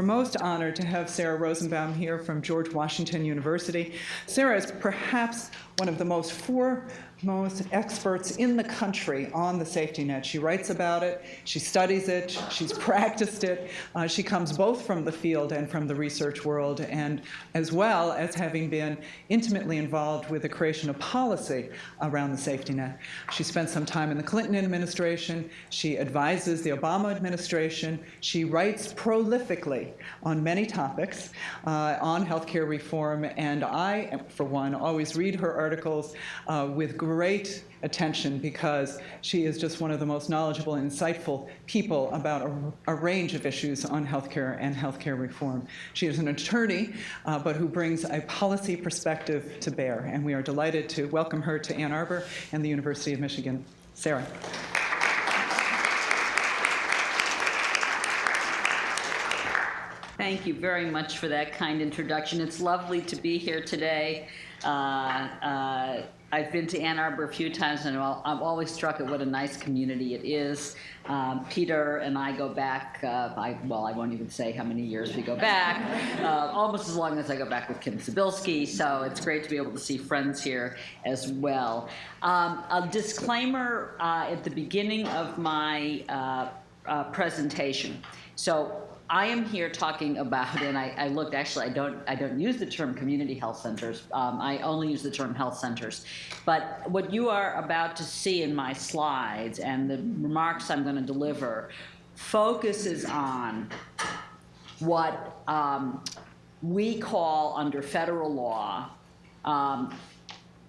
most honored to have Sarah Rosenbaum here from George Washington University. Sarah is perhaps one of the foremost experts in the country on the safety net. She writes about it, she studies it, she's practiced it. She comes both from the field and from the research world, and as well as having been intimately involved with the creation of policy around the safety net. She spent some time in the Clinton administration. She advises the Obama administration. She writes prolifically on many topics on healthcare reform, and I, for one, always read her articles with great attention because she is just one of the most knowledgeable and insightful people about a range of issues on healthcare and healthcare reform. She is an attorney, but who brings a policy perspective to bear, and we are delighted to welcome her to Ann Arbor and the University of Michigan. Sarah. Thank you very much for that kind introduction. It's lovely to be here today. I've been to Ann Arbor a few times, and I'm always struck at what a nice community it is. Peter and I go back, I won't even say how many years we go back, almost as long as I go back with Kim Cybulski, so it's great to be able to see friends here as well. A disclaimer at the beginning of my presentation. So I am here talking about, and I looked, actually, I don't use the term community health centers. I only use the term health centers. But what you are about to see in my slides and the remarks I'm going to deliver focuses on what we call under federal law,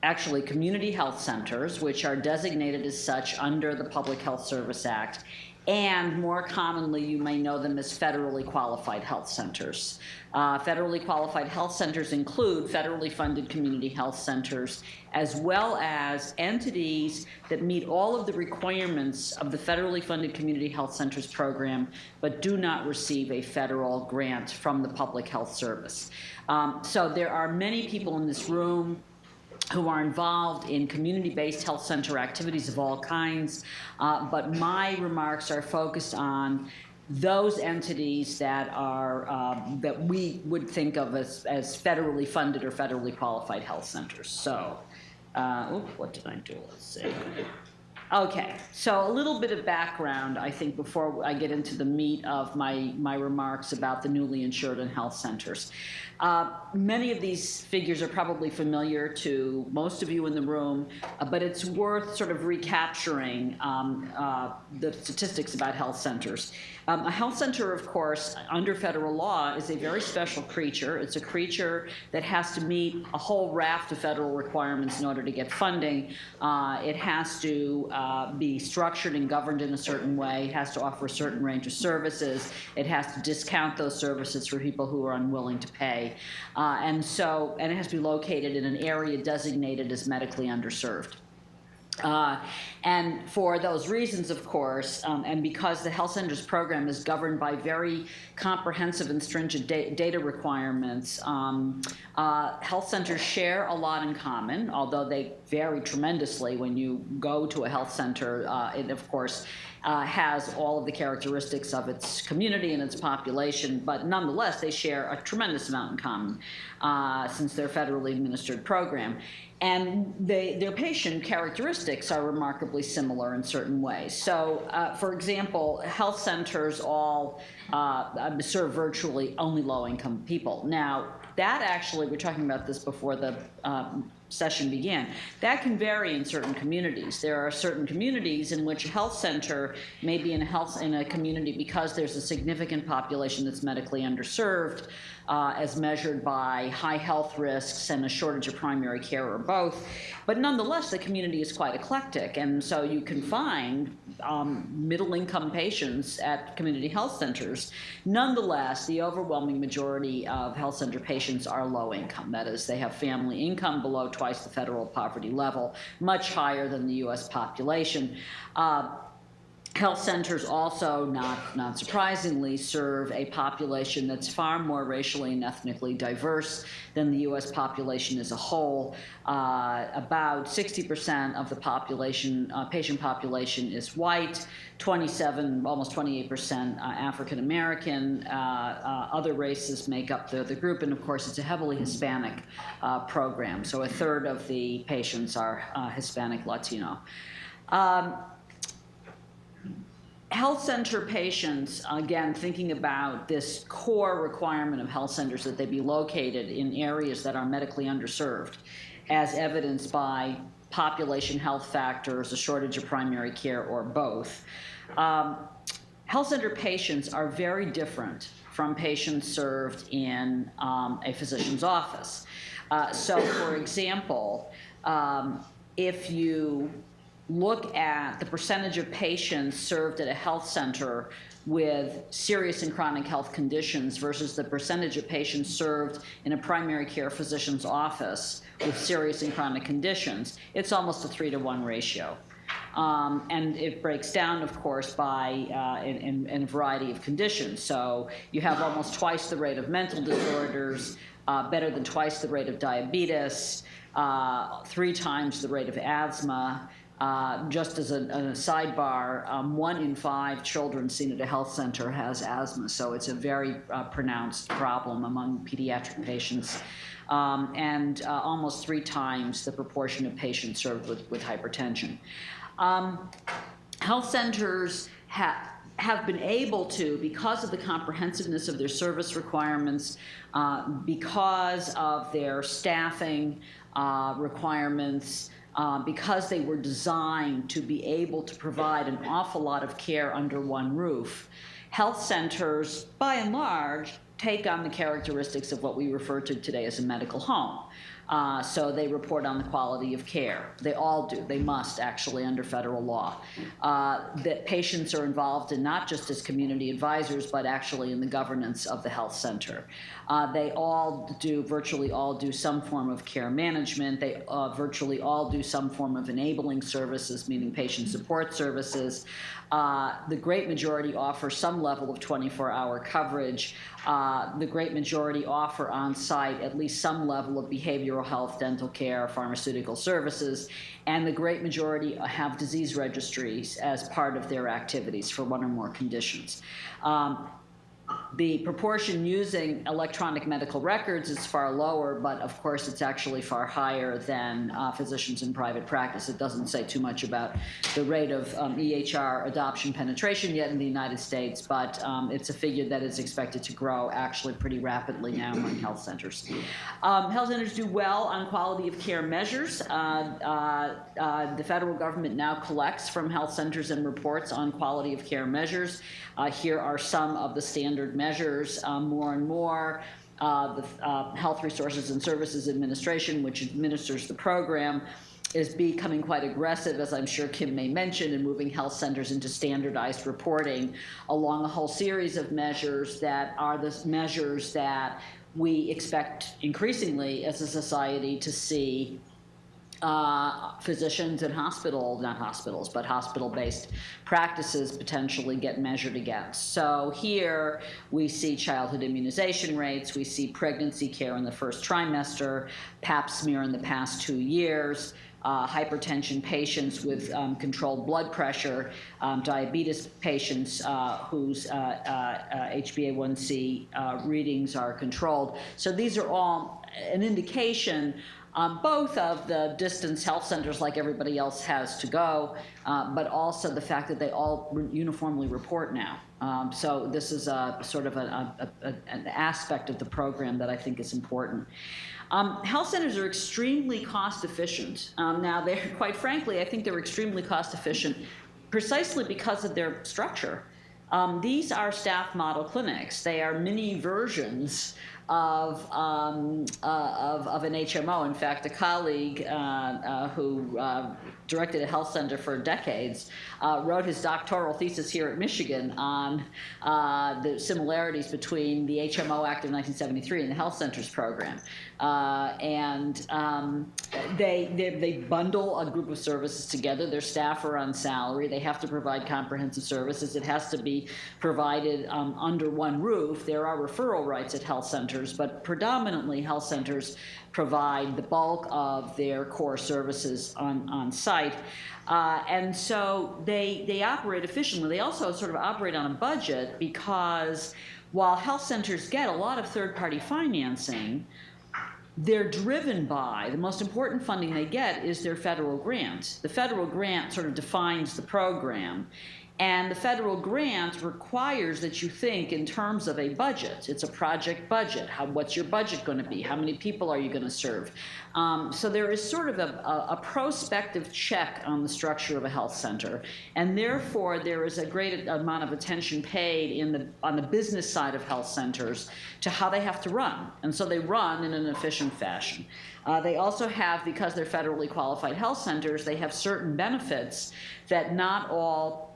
actually community health centers, which are designated as such under the Public Health Service Act. And more commonly, you may know them as federally qualified health centers. Federally qualified health centers include federally funded community health centers, as well as entities that meet all of the requirements of the federally funded community health centers program, but do not receive a federal grant from the Public Health Service. So there are many people in this room who are involved in community-based health center activities of all kinds, but my remarks are focused on those entities that are that we would think of as federally funded or federally qualified health centers. So, what did I do? Let's see. Okay, so a little bit of background, I think, before I get into the meat of my remarks about the newly insured and health centers. Many of these figures are probably familiar to most of you in the room, but it's worth sort of recapturing the statistics about health centers. A health center, of course, under federal law is a very special creature. It's a creature that has to meet a whole raft of federal requirements in order to get funding. It has to be structured and governed in a certain way. It has to offer a certain range of services. It has to discount those services for people who are unwilling to pay. And it has to be located in an area designated as medically underserved. And for those reasons, of course, and because the health centers program is governed by very comprehensive and stringent data requirements, health centers share a lot in common, although they vary tremendously when you go to a health center. It, of course, has all of the characteristics of its community and its population, but nonetheless, they share a tremendous amount in common since they're a federally administered program. And their patient characteristics are remarkably similar in certain ways. So, for example, health centers all serve virtually only low-income people. Now, that actually, we're talking about this before the session began, that can vary in certain communities. There are certain communities in which a health center may be in a community because there's a significant population that's medically underserved, as measured by high health risks and a shortage of primary care or both. But nonetheless, the community is quite eclectic, and so you can find middle-income patients at community health centers. Nonetheless, the overwhelming majority of health center patients are low-income. That is, they have family income below twice the federal poverty level, much higher than the U.S. population. Health centers also, not surprisingly, serve a population that's far more racially and ethnically diverse than the U.S. population as a whole. About 60% of the population, patient population, is white, 27, almost 28% African American. Other races make up the group, and of course, it's a heavily Hispanic program. So a third of the patients are Hispanic Latino. Health center patients, again, thinking about this core requirement of health centers that they be located in areas that are medically underserved, as evidenced by population health factors, a shortage of primary care, or both. Health center patients are very different from patients served in a physician's office. So, for example, if you look at the percentage of patients served at a health center with serious and chronic health conditions versus the percentage of patients served in a primary care physician's office with serious and chronic conditions, it's almost a 3-to-1 ratio. And it breaks down, of course, by in a variety of conditions. So you have almost twice the rate of mental disorders, better than twice the rate of diabetes, 3 times the rate of asthma. Just as a sidebar, 1 in 5 children seen at a health center has asthma, so it's a very pronounced problem among pediatric patients, and almost 3 times the proportion of patients served with hypertension. Health centers have been able to, because of the comprehensiveness of their service requirements, because of their staffing requirements, because they were designed to be able to provide an awful lot of care under one roof, health centers, by and large, take on the characteristics of what we refer to today as a medical home. So they report on the quality of care. They all do. They must, actually, under federal law. That patients are involved in not just as community advisors, but actually in the governance of the health center. They all do, virtually all do, some form of care management. They virtually all do some form of enabling services, meaning patient support services. The great majority offer some level of 24-hour coverage. The great majority offer on-site at least some level of behavioral health, dental care, pharmaceutical services, and the great majority have disease registries as part of their activities for 1 or more conditions. The proportion using electronic medical records is far lower, but of course it's actually far higher than physicians in private practice. It doesn't say too much about the rate of EHR adoption penetration yet in the United States, but it's a figure that is expected to grow actually pretty rapidly now among health centers. Health centers do well on quality of care measures. The federal government now collects from health centers and reports on quality of care measures. Here are some of the standard measures. More and more, the Health Resources and Services Administration, which administers the program, is becoming quite aggressive, as I'm sure Kim may mention, in moving health centers into standardized reporting along a whole series of measures that are the measures that we expect increasingly as a society to see physicians and hospital-based practices potentially get measured against. So here we see childhood immunization rates, we see pregnancy care in the first trimester, pap smear in the past 2 years, hypertension patients with controlled blood pressure, diabetes patients whose HbA1c readings are controlled. So these are all an indication both of the distance health centers like everybody else has to go, but also the fact that they all uniformly report now. So this is a sort of an aspect of the program that I think is important. Health centers are extremely cost efficient. Now, they're, quite frankly, I think they're extremely cost efficient precisely because of their structure. These are staff model clinics. They are mini versions of an HMO. In fact, a colleague who directed a health center for decades wrote his doctoral thesis here at Michigan on the similarities between the HMO Act of 1973 and the health centers program. They bundle a group of services together. Their staff are on salary. They have to provide comprehensive services. It has to be provided under one roof. There are referral rights at health centers, but predominantly health centers provide the bulk of their core services on site. And so they operate efficiently. They also sort of operate on a budget because while health centers get a lot of third-party financing, they're driven by, the most important funding they get is their federal grant. The federal grant sort of defines the program. And the federal grant requires that you think in terms of a budget. It's a project budget. What's your budget going to be? How many people are you going to serve? So there is sort of a prospective check on the structure of a health center. And therefore, there is a great amount of attention paid on the business side of health centers to how they have to run. And so they run in an efficient fashion. They also have, because they're federally qualified health centers, they have certain benefits that not all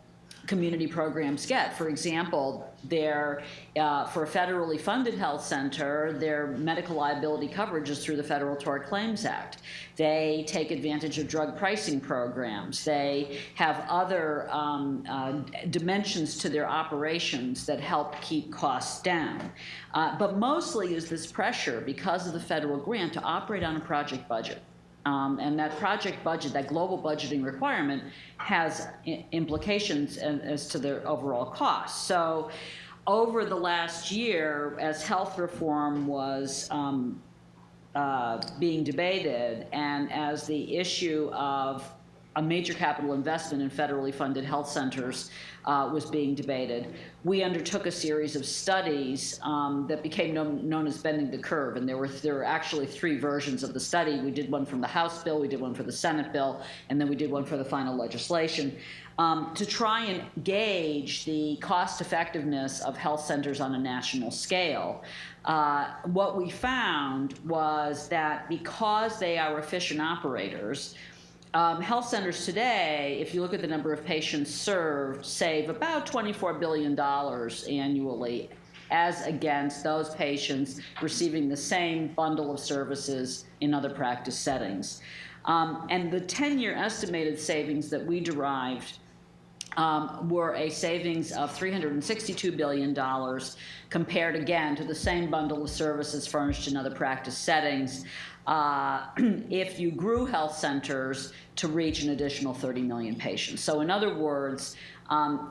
community programs get. For example, for a federally funded health center, their medical liability coverage is through the Federal Tort Claims Act. They take advantage of drug pricing programs. They have other dimensions to their operations that help keep costs down. But mostly is this pressure, because of the federal grant, to operate on a project budget. And that project budget, that global budgeting requirement, has implications as to their overall costs. So over the last year, as health reform was being debated, and as the issue of a major capital investment in federally funded health centers was being debated, we undertook a series of studies that became known as Bending the Curve. And there were actually three versions of the study. We did one from the House bill, we did one for the Senate bill, and then we did one for the final legislation to try and gauge the cost effectiveness of health centers on a national scale. What we found was that because they are efficient operators, health centers today, if you look at the number of patients served, save about $24 billion annually, as against those patients receiving the same bundle of services in other practice settings. And the 10-year estimated savings that we derived were a savings of $362 billion compared again to the same bundle of services furnished in other practice settings if you grew health centers to reach an additional 30 million patients. So in other words,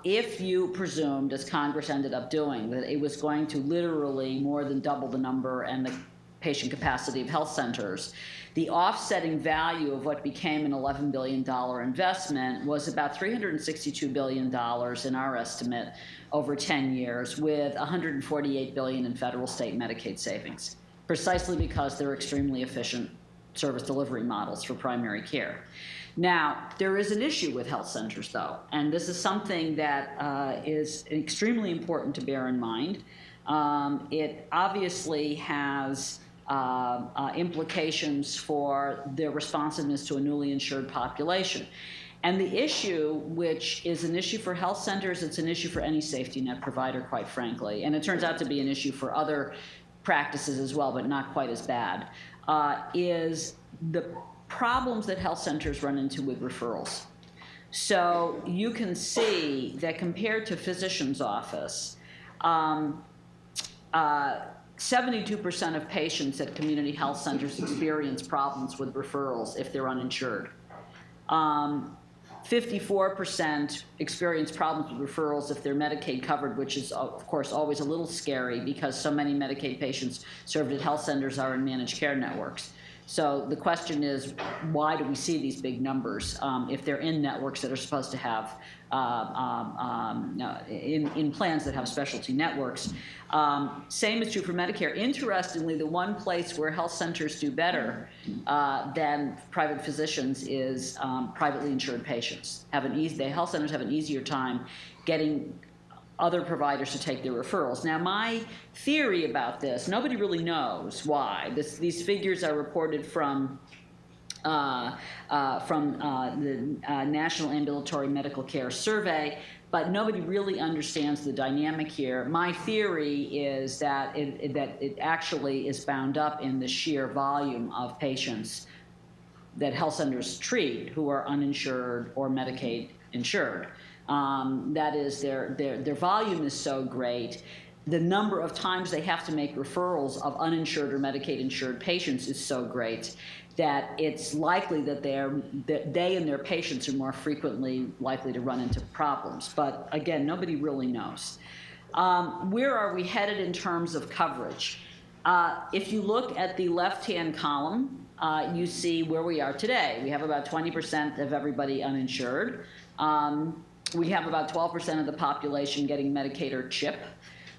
if you presumed, as Congress ended up doing, that it was going to literally more than double the number and the patient capacity of health centers, the offsetting value of what became an $11 billion investment was about $362 billion in our estimate over 10 years, with $148 billion in federal state Medicaid savings, precisely because they're extremely efficient service delivery models for primary care. Now, there is an issue with health centers, though, and this is something that is extremely important to bear in mind. It obviously has implications for their responsiveness to a newly insured population. And the issue, which is an issue for health centers, it's an issue for any safety net provider, quite frankly, and it turns out to be an issue for other practices as well, but not quite as bad, is the problems that health centers run into with referrals. So you can see that compared to physician's office, 72% of patients at community health centers experience problems with referrals if they're uninsured. 54% experience problems with referrals if they're Medicaid covered, which is, of course, always a little scary because so many Medicaid patients served at health centers are in managed care networks. So the question is, why do we see these big numbers if they're in networks that are supposed to have, in plans that have specialty networks? Same is true for Medicare. Interestingly, the one place where health centers do better than private physicians is privately insured patients. The health centers have an easier time getting other providers to take their referrals. Now, my theory about this, nobody really knows why. These figures are reported from the National Ambulatory Medical Care Survey, but nobody really understands the dynamic here. My theory is that it actually is bound up in the sheer volume of patients that health centers treat who are uninsured or Medicaid insured. That is, their volume is so great, the number of times they have to make referrals of uninsured or Medicaid insured patients is so great that it's likely that they and their patients are more frequently likely to run into problems. But again, nobody really knows. Where are we headed in terms of coverage? If you look at the left-hand column, you see where we are today. We have about 20% of everybody uninsured. We have about 12% of the population getting Medicaid or CHIP.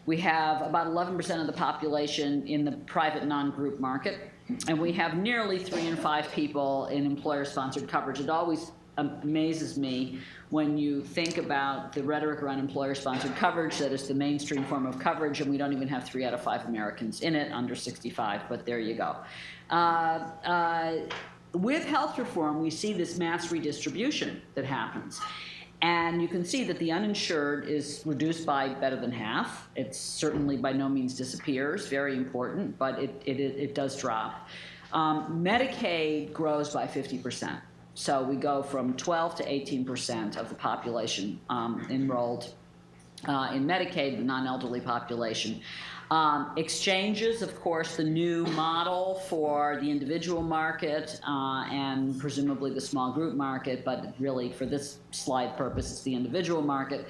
We have about 11% of the population in the private non-group market. And we have nearly 3 in 5 people in employer-sponsored coverage. It always amazes me when you think about the rhetoric around employer-sponsored coverage, that is the mainstream form of coverage, and we don't even have 3 out of 5 Americans in it under 65, but there you go. With health reform, we see this mass redistribution that happens. And you can see that the uninsured is reduced by better than half. It certainly by no means disappears, very important, but it does drop. Medicaid grows by 50%. So we go from 12 to 18% of the population enrolled in Medicaid, the non-elderly population. Exchanges, of course, the new model for the individual market and presumably the small group market, but really for this slide purpose, it's the individual market,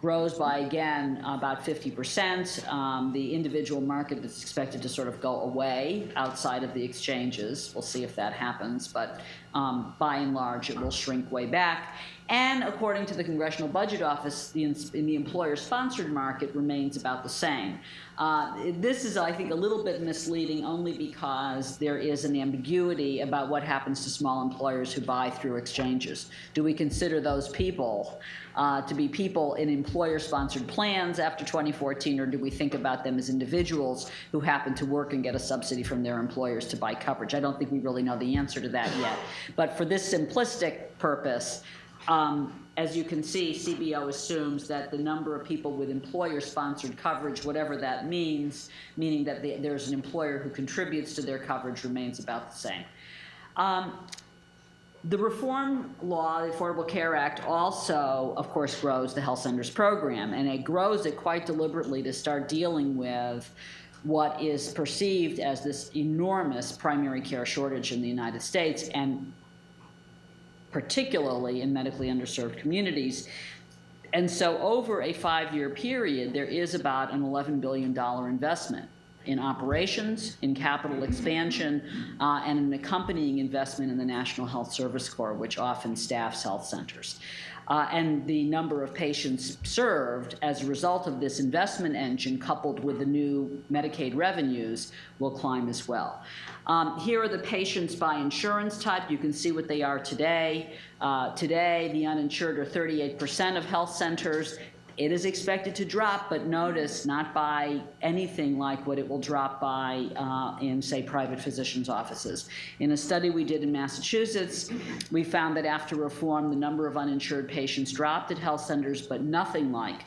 grows by, again, about 50%. The individual market is expected to sort of go away outside of the exchanges. We'll see if that happens, but by and large, it will shrink way back. And according to the Congressional Budget Office, in the employer-sponsored market remains about the same. This is, I think, a little bit misleading only because there is an ambiguity about what happens to small employers who buy through exchanges. Do we consider those people to be people in employer-sponsored plans after 2014, or do we think about them as individuals who happen to work and get a subsidy from their employers to buy coverage? I don't think we really know the answer to that yet. But for this simplistic purpose, as you can see, CBO assumes that the number of people with employer-sponsored coverage, whatever that means, meaning that there's an employer who contributes to their coverage, remains about the same. The reform law, the Affordable Care Act, also, of course, grows the health centers program, and it grows it quite deliberately to start dealing with what is perceived as this enormous primary care shortage in the United States, and particularly in medically underserved communities. And so over a 5-year period, there is about an $11 billion investment in operations, in capital expansion, and an accompanying investment in the National Health Service Corps, which often staffs health centers. And the number of patients served as a result of this investment engine, coupled with the new Medicaid revenues, will climb as well. Here are the patients by insurance type. You can see what they are today. Today, the uninsured are 38% of health centers. It is expected to drop, but notice not by anything like what it will drop by in, say, private physicians' offices. In a study we did in Massachusetts, we found that after reform, the number of uninsured patients dropped at health centers, but nothing like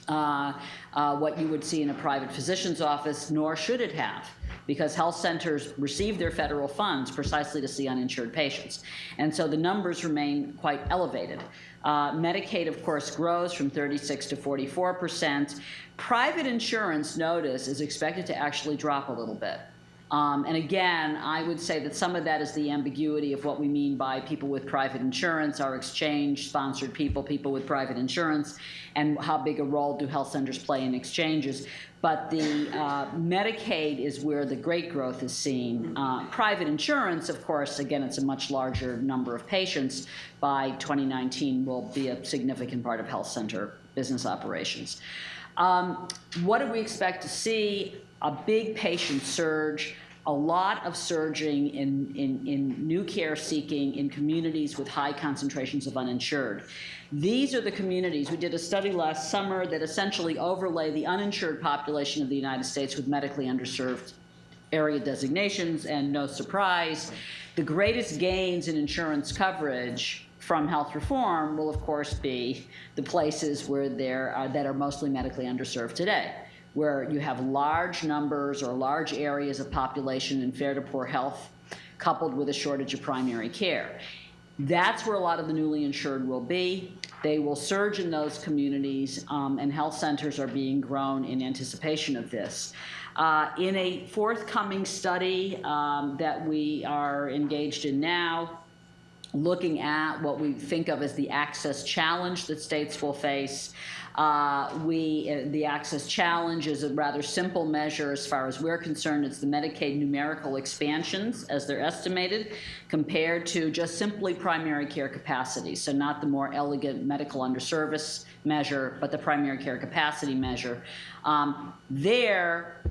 what you would see in a private physician's office, nor should it have, because health centers receive their federal funds precisely to see uninsured patients. And so the numbers remain quite elevated. Medicaid, of course, grows from 36 to 44%. Private insurance, notice, is expected to actually drop a little bit. And again, I would say that some of that is the ambiguity of what we mean by people with private insurance, our exchange-sponsored people, people with private insurance, and how big a role do health centers play in exchanges. But the Medicaid is where the great growth is seen. Private insurance, of course, again, it's a much larger number of patients. By 2019, will be a significant part of health center business operations. What do we expect to see? A big patient surge. a lot of surging in new care seeking in communities with high concentrations of uninsured. These are the communities. We did a study last summer that essentially overlay the uninsured population of the United States with medically underserved area designations, and no surprise, the greatest gains in insurance coverage from health reform will, of course, be the places where that are mostly medically underserved today, where you have large numbers or large areas of population in fair to poor health, coupled with a shortage of primary care. That's where a lot of the newly insured will be. They will surge in those communities, and health centers are being grown in anticipation of this. In a forthcoming study that we are engaged in now, looking at what we think of as the access challenge that states will face. The access challenge is a rather simple measure as far as we're concerned. It's the Medicaid numerical expansions as they're estimated compared to just simply primary care capacity. So not the more elegant medical underservice measure, but the primary care capacity measure. They're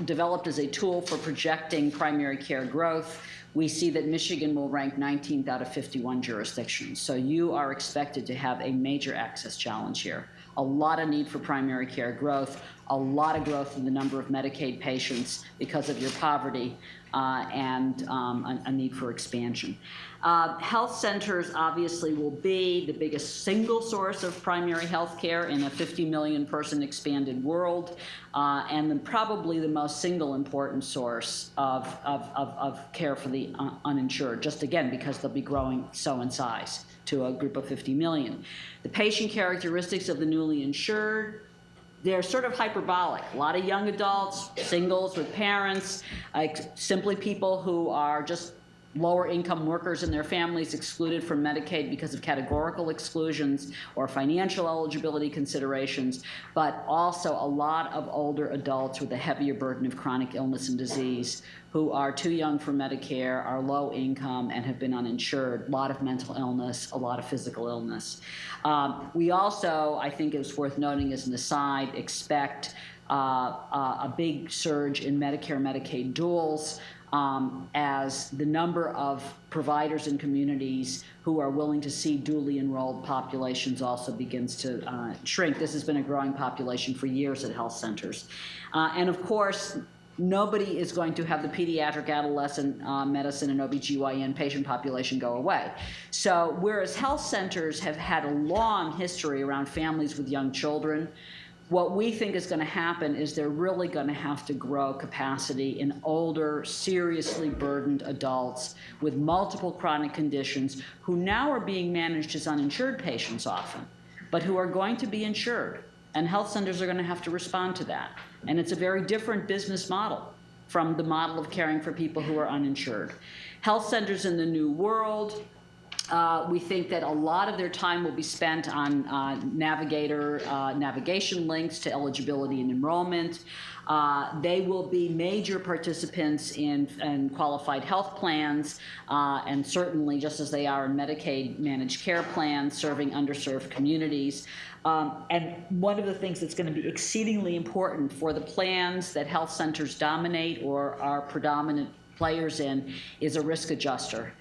developed as a tool for projecting primary care growth. We see that Michigan will rank 19th out of 51 jurisdictions. So you are expected to have a major access challenge here. A lot of need for primary care growth, a lot of growth in the number of Medicaid patients because of your poverty, and a need for expansion. Health centers obviously will be the biggest single source of primary health care in a 50 million person expanded world, and then probably the most single important source of care for the uninsured, just again because they'll be growing so in size to a group of 50 million. The patient characteristics of the newly insured, they're sort of hyperbolic. A lot of young adults, singles with parents, simply people who are just lower income workers and their families excluded from Medicaid because of categorical exclusions or financial eligibility considerations, but also a lot of older adults with a heavier burden of chronic illness and disease who are too young for Medicare, are low income, and have been uninsured. A lot of mental illness, a lot of physical illness. We also, I think it's worth noting as an aside, expect a big surge in Medicare, Medicaid duals, as the number of providers and communities who are willing to see dually enrolled populations also begins to shrink. This has been a growing population for years at health centers. And of course, nobody is going to have the pediatric adolescent medicine and OBGYN patient population go away. So whereas health centers have had a long history around families with young children, what we think is going to happen is they're really going to have to grow capacity in older, seriously burdened adults with multiple chronic conditions who now are being managed as uninsured patients often, but who are going to be insured. And health centers are going to have to respond to that. And it's a very different business model from the model of caring for people who are uninsured. Health centers in the new world, we think that a lot of their time will be spent on navigation links to eligibility and enrollment. They will be major participants in qualified health plans, and certainly just as they are in Medicaid managed care plans serving underserved communities. And one of the things that's going to be exceedingly important for the plans that health centers dominate or are predominant players in is a risk adjuster.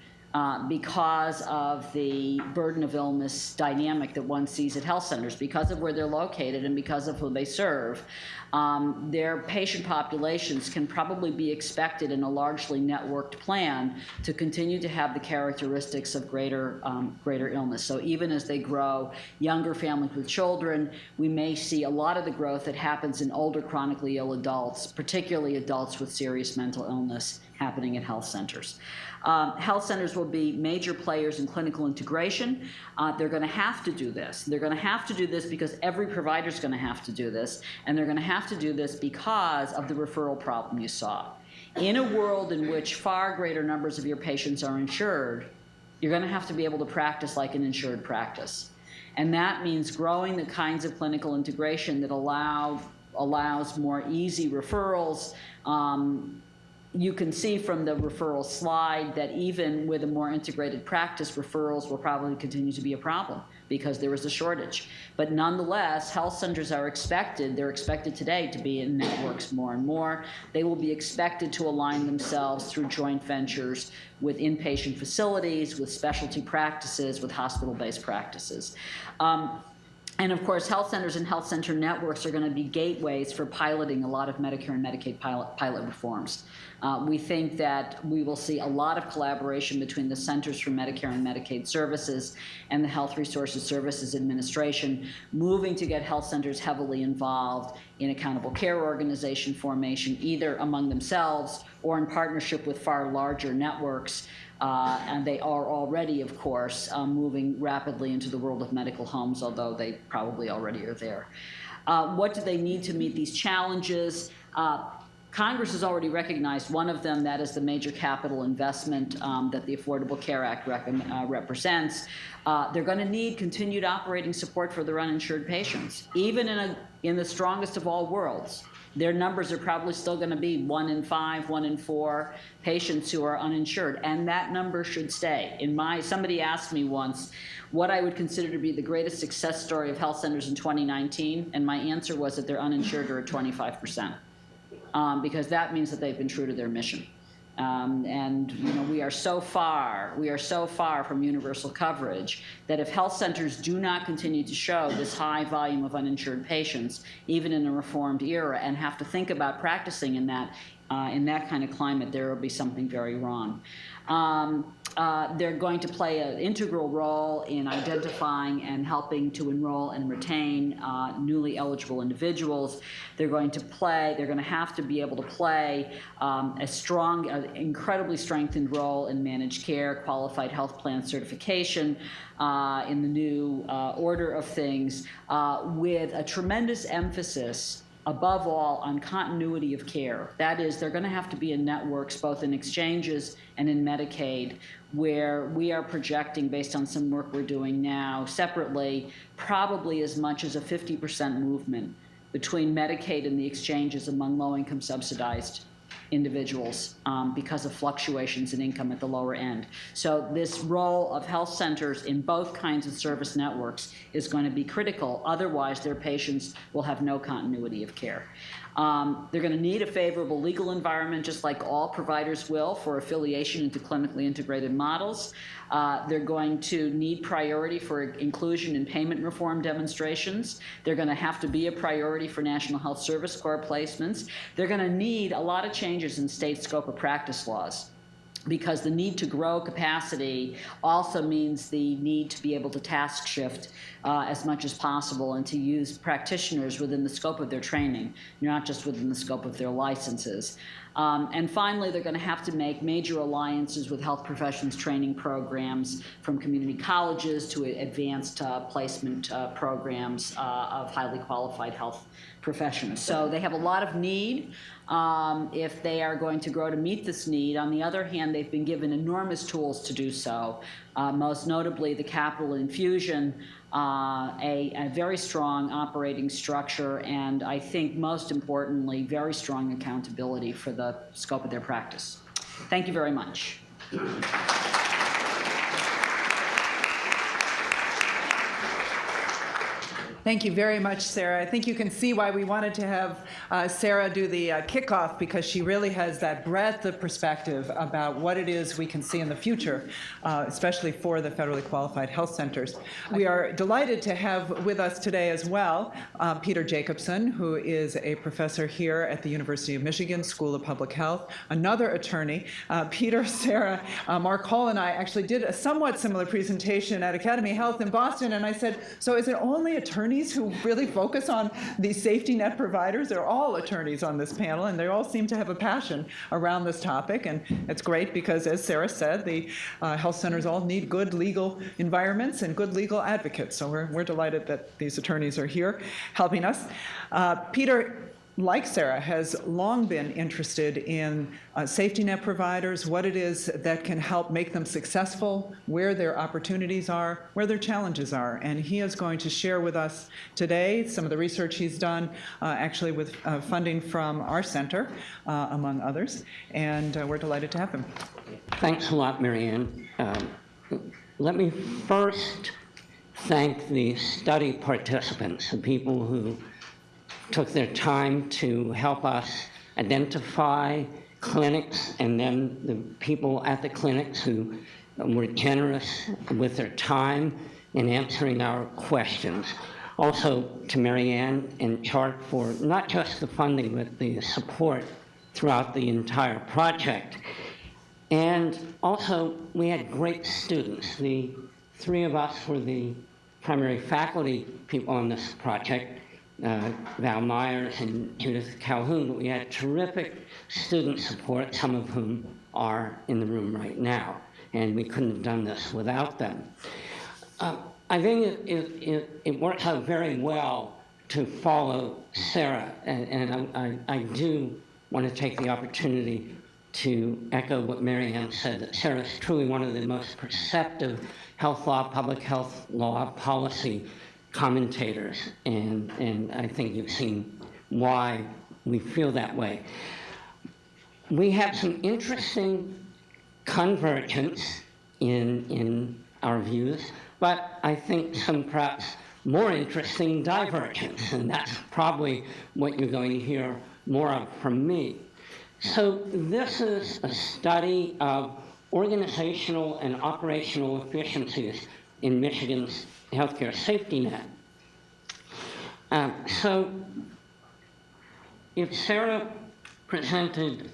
Because of the burden of illness dynamic that one sees at health centers, because of where they're located and because of who they serve, their patient populations can probably be expected in a largely networked plan to continue to have the characteristics of greater illness. So even as they grow younger families with children, we may see a lot of the growth that happens in older chronically ill adults, particularly adults with serious mental illness, happening at health centers. Health centers will be major players in clinical integration. They're going to have to do this. They're going to have to do this because every provider is going to have to do this, and they're going to have to do this because of the referral problem you saw. In a world in which far greater numbers of your patients are insured, you're going to have to be able to practice like an insured practice. And that means growing the kinds of clinical integration that allows more easy referrals, You can see from the referral slide that even with a more integrated practice, referrals will probably continue to be a problem because there is a shortage. But nonetheless, health centers are they're expected today to be in networks more and more. They will be expected to align themselves through joint ventures with inpatient facilities, with specialty practices, with hospital-based practices. And of course, health centers and health center networks are going to be gateways for piloting a lot of Medicare and Medicaid pilot reforms. We think that we will see a lot of collaboration between the Centers for Medicare and Medicaid Services and the Health Resources Services Administration, moving to get health centers heavily involved in accountable care organization formation, either among themselves or in partnership with far larger networks. And they are already, of course, moving rapidly into the world of medical homes, although they probably already are there. What do they need to meet these challenges? Congress has already recognized one of them, that is the major capital investment that the Affordable Care Act represents. They're going to need continued operating support for their uninsured patients. Even in the strongest of all worlds, their numbers are probably still going to be 1 in 5, 1 in 4 patients who are uninsured, and that number should stay. Somebody asked me once what I would consider to be the greatest success story of health centers in 2019, and my answer was that their uninsured are at 25%, because that means that they've been true to their mission. And we are so far from universal coverage that if health centers do not continue to show this high volume of uninsured patients, even in a reformed era, and have to think about practicing in that kind of climate, there will be something very wrong. They're going to play an integral role in identifying and helping to enroll and retain newly eligible individuals. They're going to have to be able to play incredibly strengthened role in managed care, qualified health plan certification, in the new order of things, with a tremendous emphasis above all on continuity of care. That is, they're going to have to be in networks, both in exchanges and in Medicaid, where we are projecting, based on some work we're doing now, separately, probably as much as a 50% movement between Medicaid and the exchanges among low-income subsidized individuals because of fluctuations in income at the lower end. So this role of health centers in both kinds of service networks is going to be critical. Otherwise, their patients will have no continuity of care. They're going to need a favorable legal environment, just like all providers will, for affiliation into clinically integrated models. They're going to need priority for inclusion in payment reform demonstrations. They're going to have to be a priority for National Health Service Corps placements. They're going to need a lot of changes in state scope of practice laws, because the need to grow capacity also means the need to be able to task shift as much as possible and to use practitioners within the scope of their training, not just within the scope of their licenses. And finally, they're going to have to make major alliances with health professions training programs, from community colleges to advanced placement programs of highly qualified health professions. So they have a lot of need if they are going to grow to meet this need. On the other hand, they've been given enormous tools to do so, most notably the capital infusion, a very strong operating structure, and I think most importantly, very strong accountability for the scope of their practice. Thank you very much. Thank you very much, Sarah. I think you can see why we wanted to have Sarah do the kickoff, because she really has that breadth of perspective about what it is we can see in the future, especially for the federally qualified health centers. We are delighted to have with us today as well Peter Jacobson, who is a professor here at the University of Michigan School of Public Health, another attorney. Peter, Sarah, Mark Hall, and I actually did a somewhat similar presentation at Academy Health in Boston, and I said, so is it only attorneys who really focus on these safety net providers? They're all attorneys on this panel, and they all seem to have a passion around this topic, and it's great because, as Sarah said, the health centers all need good legal environments and good legal advocates, so we're delighted that these attorneys are here helping us. Peter, like Sarah, has long been interested in safety net providers, what it is that can help make them successful, where their opportunities are, where their challenges are. And he is going to share with us today some of the research he's done, actually with funding from our center, among others. And we're delighted to have him. Thanks a lot, Marianne. Let me first thank the study participants, the people who took their time to help us identify clinics, and then the people at the clinics who were generous with their time in answering our questions. Also to Marianne and Chart for not just the funding, but the support throughout the entire project. And also, we had great students. The three of us were the primary faculty people on this project, Val Myers and Judith Calhoun, but we had terrific student support, some of whom are in the room right now, and we couldn't have done this without them. I think it works out very well to follow Sarah, and I do want to take the opportunity to echo what Marianne said, that Sarah is truly one of the most perceptive health law, public health law policy commentators, and I think you've seen why we feel that way. We have some interesting convergence in our views, but I think some perhaps more interesting divergence, and that's probably what you're going to hear more of from me. So this is a study of organizational and operational efficiencies in Michigan's healthcare safety net. So if Sarah presented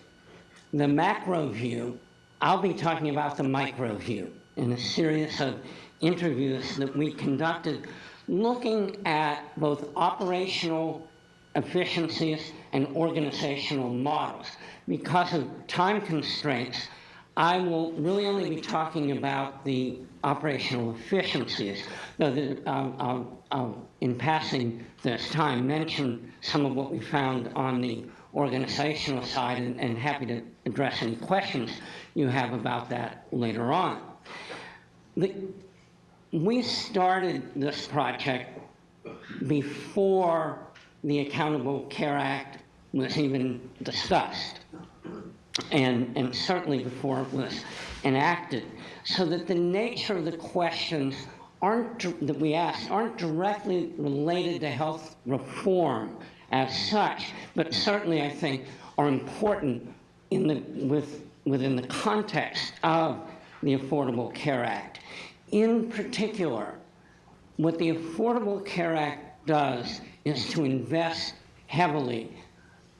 the macro view, I'll be talking about the micro view in a series of interviews that we conducted looking at both operational efficiencies and organizational models. Because of time constraints, I will really only be talking about the operational efficiencies, though I'll, in passing this time, mention some of what we found on the organizational side, and happy to address any questions you have about that later on. We started this project before the Accountable Care Act was even discussed, and certainly before it was enacted, so that the nature of the questions that we asked aren't directly related to health reform as such, but certainly I think are important within the context of the Affordable Care Act. In particular, what the Affordable Care Act does is to invest heavily,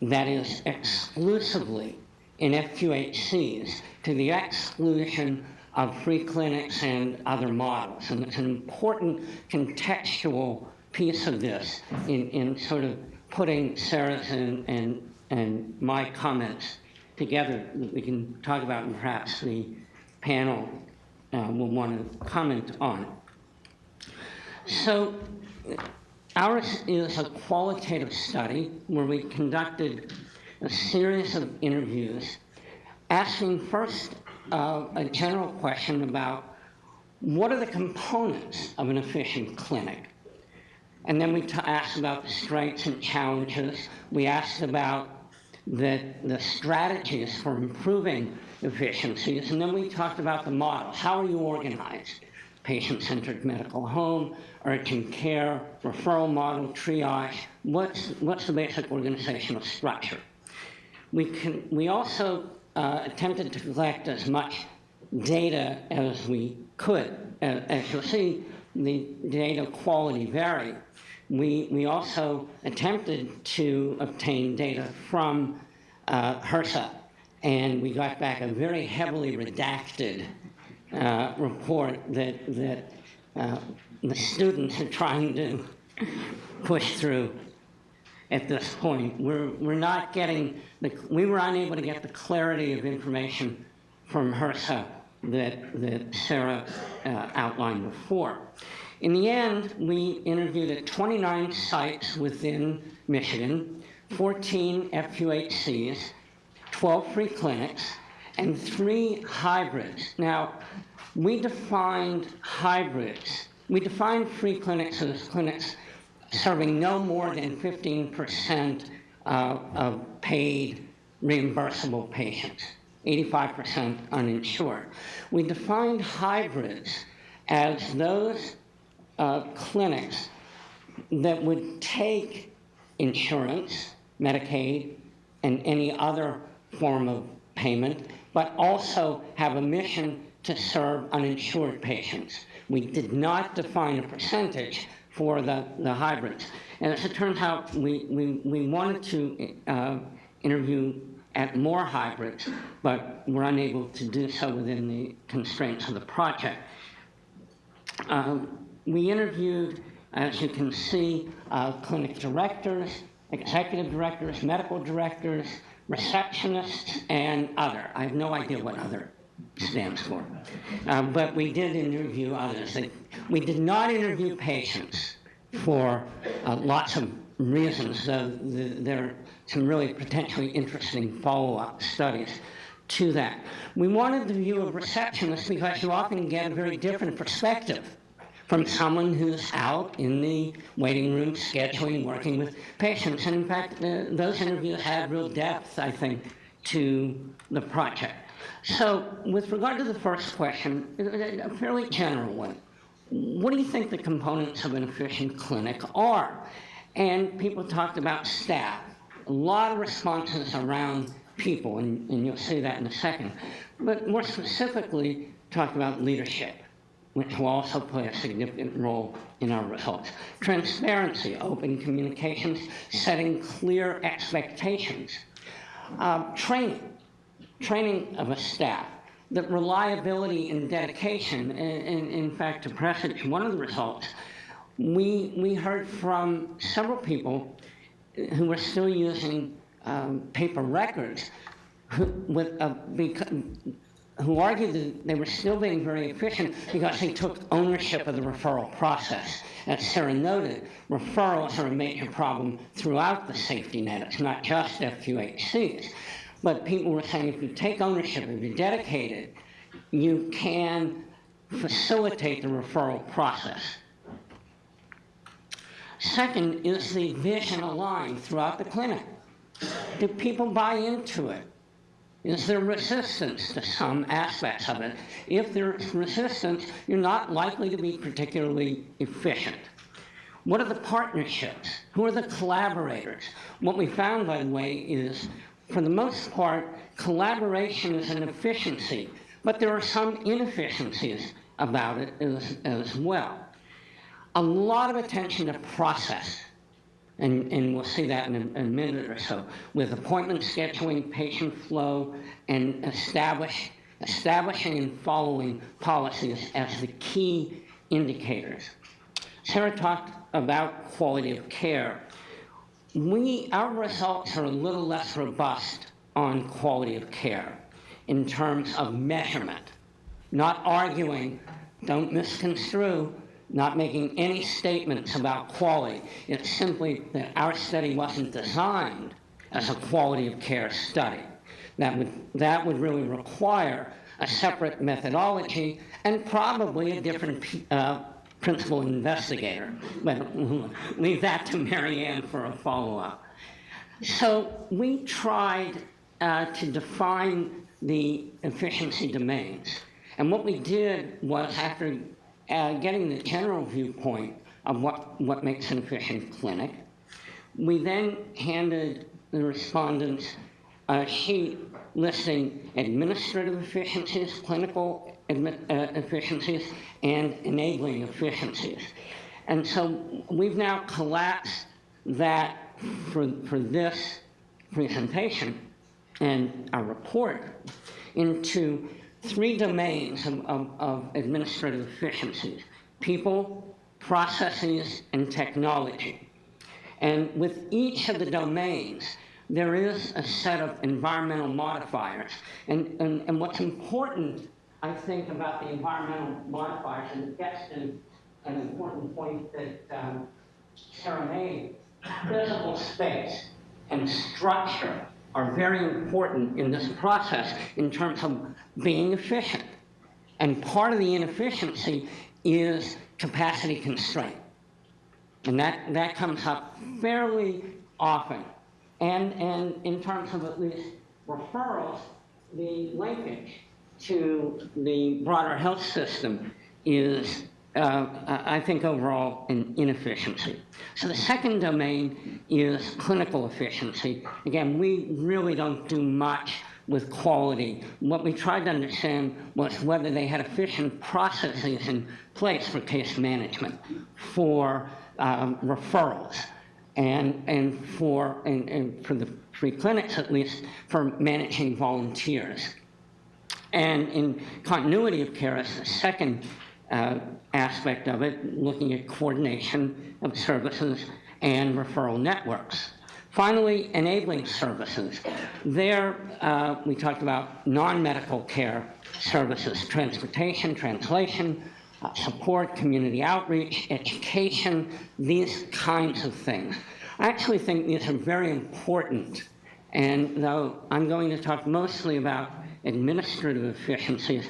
that is exclusively, in FQHCs, to the exclusion of free clinics and other models. And it's an important contextual piece of this in sort of putting Sarah's and my comments together that we can talk about, and perhaps the panel will want to comment on. So ours is a qualitative study where we conducted a series of interviews asking first a general question about what are the components of an efficient clinic. And then we asked about the strengths and challenges. We asked about the strategies for improving efficiencies. And then we talked about the model. How are you organized? Patient-centered medical home, urgent care, referral model, triage. What's the basic organizational structure? We also attempted to collect as much data as we could. As you'll see, the data quality varied. We also attempted to obtain data from HRSA, and we got back a very heavily redacted report that the students are trying to push through at this point. We're not getting we were unable to get the clarity of information from HRSA that Sarah outlined before. In the end, we interviewed at 29 sites within Michigan. 14 FQHCs, 12 free clinics, and 3 hybrids. Now, we defined hybrids. We defined free clinics as clinics serving no more than 15% of paid reimbursable patients, 85% uninsured. We defined hybrids as those clinics that would take insurance, Medicaid, and any other form of payment, but also have a mission to serve uninsured patients. We did not define a percentage for the hybrids. And as it turns out, we wanted to interview at more hybrids, but we're unable to do so within the constraints of the project. We interviewed, as you can see, clinic directors, executive directors, medical directors, receptionists, and other. I have no idea what other stands for. But we did interview others. We did not interview patients for lots of reasons. There are some really potentially interesting follow-up studies to that. We wanted the view of receptionists because you often get a very different perspective from someone who's out in the waiting room scheduling, working with patients. And in fact, those interviews had real depth, I think, to the project. So with regard to the first question, a fairly general one, what do you think the components of an efficient clinic are? And people talked about staff. A lot of responses around people, and you'll see that in a second. But more specifically, talked about leadership, which will also play a significant role in our results. Transparency, open communications, setting clear expectations. Training of a staff, that reliability and dedication. And in fact, to presage one of the results, we heard from several people who were still using paper records who argued that they were still being very efficient because they took ownership of the referral process. As Sarah noted, referrals are a major problem throughout the safety net. It's not just FQHCs. But people were saying if you take ownership, if you're dedicated, you can facilitate the referral process. Second is the vision aligned throughout the clinic. Do people buy into it? Is there resistance to some aspects of it? If there's resistance, you're not likely to be particularly efficient. What are the partnerships? Who are the collaborators? What we found, by the way, is, for the most part, collaboration is an efficiency, but there are some inefficiencies about it as well. A lot of attention to process. And we'll see that in a minute or so, with appointment scheduling, patient flow, and establishing and following policies as the key indicators. Sarah talked about quality of care. Our results are a little less robust on quality of care in terms of measurement. Not arguing, don't misconstrue, not making any statements about quality. It's simply that our study wasn't designed as a quality of care study. That would really require a separate methodology and probably a different principal investigator. But we'll leave that to Mary Ann for a follow-up. So we tried to define the efficiency domains. And what we did was, after getting the general viewpoint of what makes an efficient clinic, we then handed the respondents a sheet listing administrative efficiencies, clinical efficiencies, and enabling efficiencies. And so we've now collapsed that for this presentation and our report into 3 domains of administrative efficiencies: people, processes, and technology. And with each of the domains, there is a set of environmental modifiers. And what's important, I think, about the environmental modifiers, and it gets to an important point that Sarah made, physical space. and structure are very important in this process in terms of being efficient. And part of the inefficiency is capacity constraint. And that comes up fairly often. And in terms of at least referrals, the linkage to the broader health system is, I think, overall an inefficiency. So the second domain is clinical efficiency. Again, we really don't do much with quality. What we tried to understand was whether they had efficient processes in place for case management, for referrals, and for the free clinics, at least, for managing volunteers. And in continuity of care is the second aspect of it, looking at coordination of services and referral networks. Finally, enabling services. There, we talked about non-medical care services, transportation, translation, support, community outreach, education, these kinds of things. I actually think these are very important, and though I'm going to talk mostly about administrative efficiencies,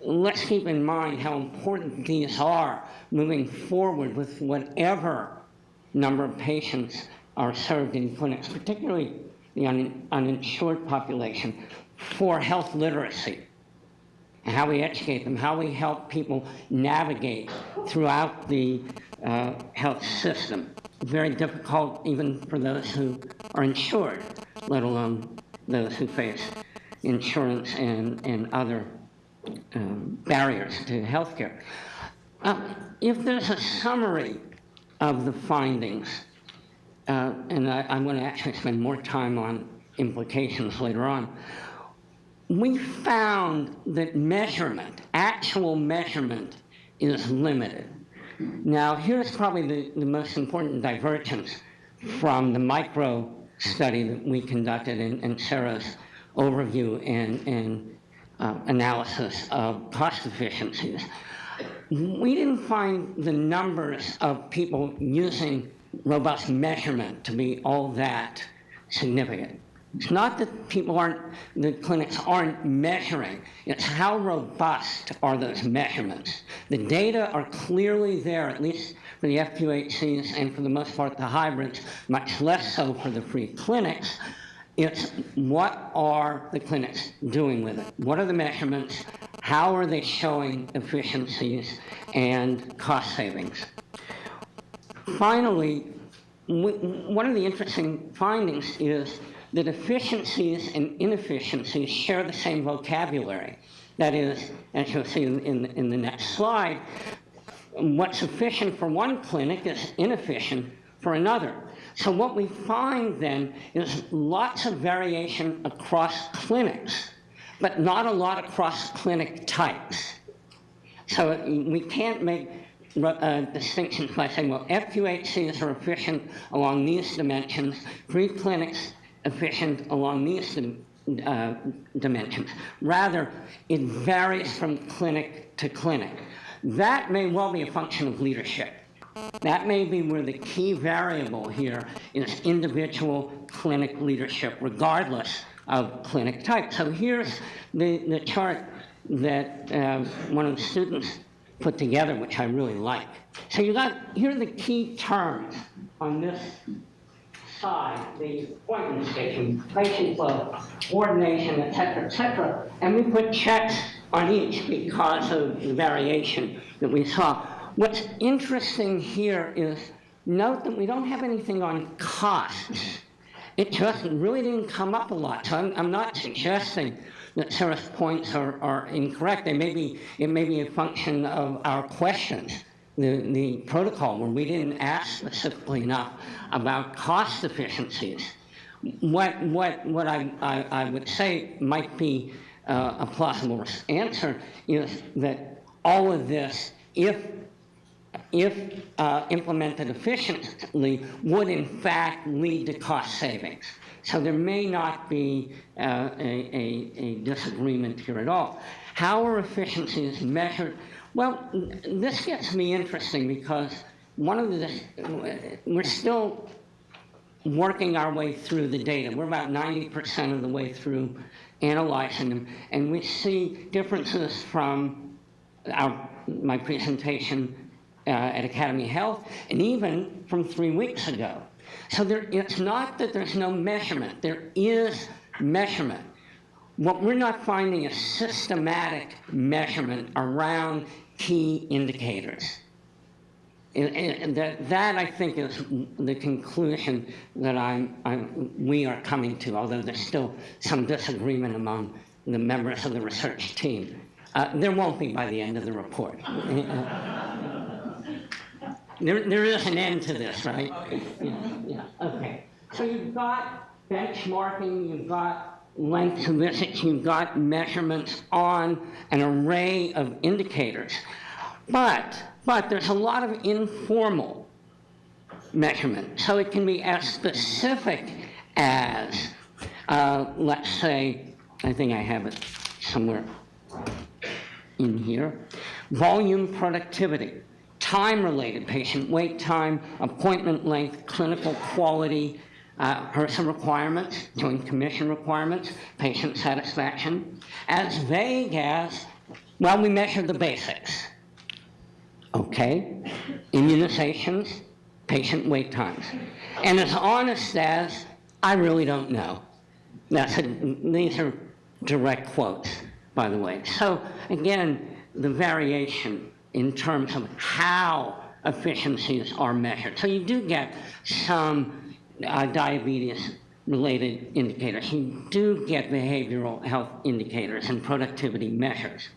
let's keep in mind how important these are moving forward with whatever number of patients are served in clinics, particularly the uninsured population, for health literacy, and how we educate them, how we help people navigate throughout the health system. Very difficult even for those who are insured, let alone those who face insurance and other barriers to healthcare. If there's a summary of the findings, and I'm going to actually spend more time on implications later on, we found that measurement, actual measurement, is limited. Now, here's probably the most important divergence from the micro study that we conducted and Sarah's overview and analysis of cost efficiencies. We didn't find the numbers of people using robust measurement to be all that significant. It's not that the clinics aren't measuring, it's how robust are those measurements. The data are clearly there, at least for the FQHCs and for the most part the hybrids, much less so for the free clinics. It's what are the clinics doing with it? What are the measurements? How are they showing efficiencies and cost savings? Finally, one of the interesting findings is that efficiencies and inefficiencies share the same vocabulary. That is, as you'll see in the next slide, what's efficient for one clinic is inefficient for another. So what we find then is lots of variation across clinics, but not a lot across clinic types. So we can't make distinctions by saying, well, FQHCs are efficient along these dimensions, free clinics efficient along these dimensions. Rather, it varies from clinic to clinic. That may well be a function of leadership. That may be where the key variable here is individual clinic leadership, regardless of clinic type. So here's the chart that one of the students put together, which I really like. So here are the key terms on this side, the appointment station, patient flow, coordination, et cetera, and we put checks on each because of the variation that we saw. What's interesting here is note that we don't have anything on costs. It just really didn't come up a lot. So I'm not suggesting that Sarah's points are incorrect. It may be a function of our questions, the protocol, where we didn't ask specifically enough about cost efficiencies. What I would say might be a plausible answer is that all of this, if implemented efficiently, would in fact lead to cost savings. So there may not be a disagreement here at all. How are efficiencies measured? Well, this gets me interesting because we're still working our way through the data. We're about 90% of the way through analyzing them, and we see differences from my presentation at Academy Health, and even from 3 weeks ago. So it's not that there's no measurement. There is measurement. What we're not finding is systematic measurement around key indicators. And that I think is the conclusion that we are coming to, although there's still some disagreement among the members of the research team. There won't be by the end of the report. There is an end to this, right? Yeah. Okay. So you've got benchmarking, you've got length of visits, you've got measurements on an array of indicators. But there's a lot of informal measurement. So it can be as specific as, let's say, I think I have it somewhere in here, volume productivity, time-related, patient wait time, appointment length, clinical quality, HRSA requirements, Joint Commission requirements, patient satisfaction, as vague as, well, we measured the basics. Okay, immunizations, patient wait times. And as honest as, I really don't know. These are direct quotes, by the way. So again, the variation in terms of how efficiencies are measured. So you do get some diabetes-related indicators. You do get behavioral health indicators and productivity measures.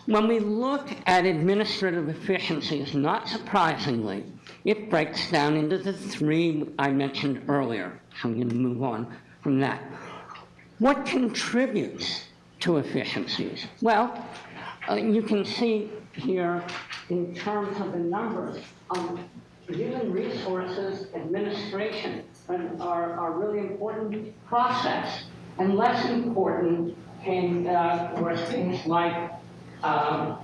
When we look at administrative efficiencies, not surprisingly, it breaks down into the three I mentioned earlier. So I'm going to move on from that. What contributes to efficiencies? Well, you can see here in terms of the numbers of human resources administration are really important process, and less important were things like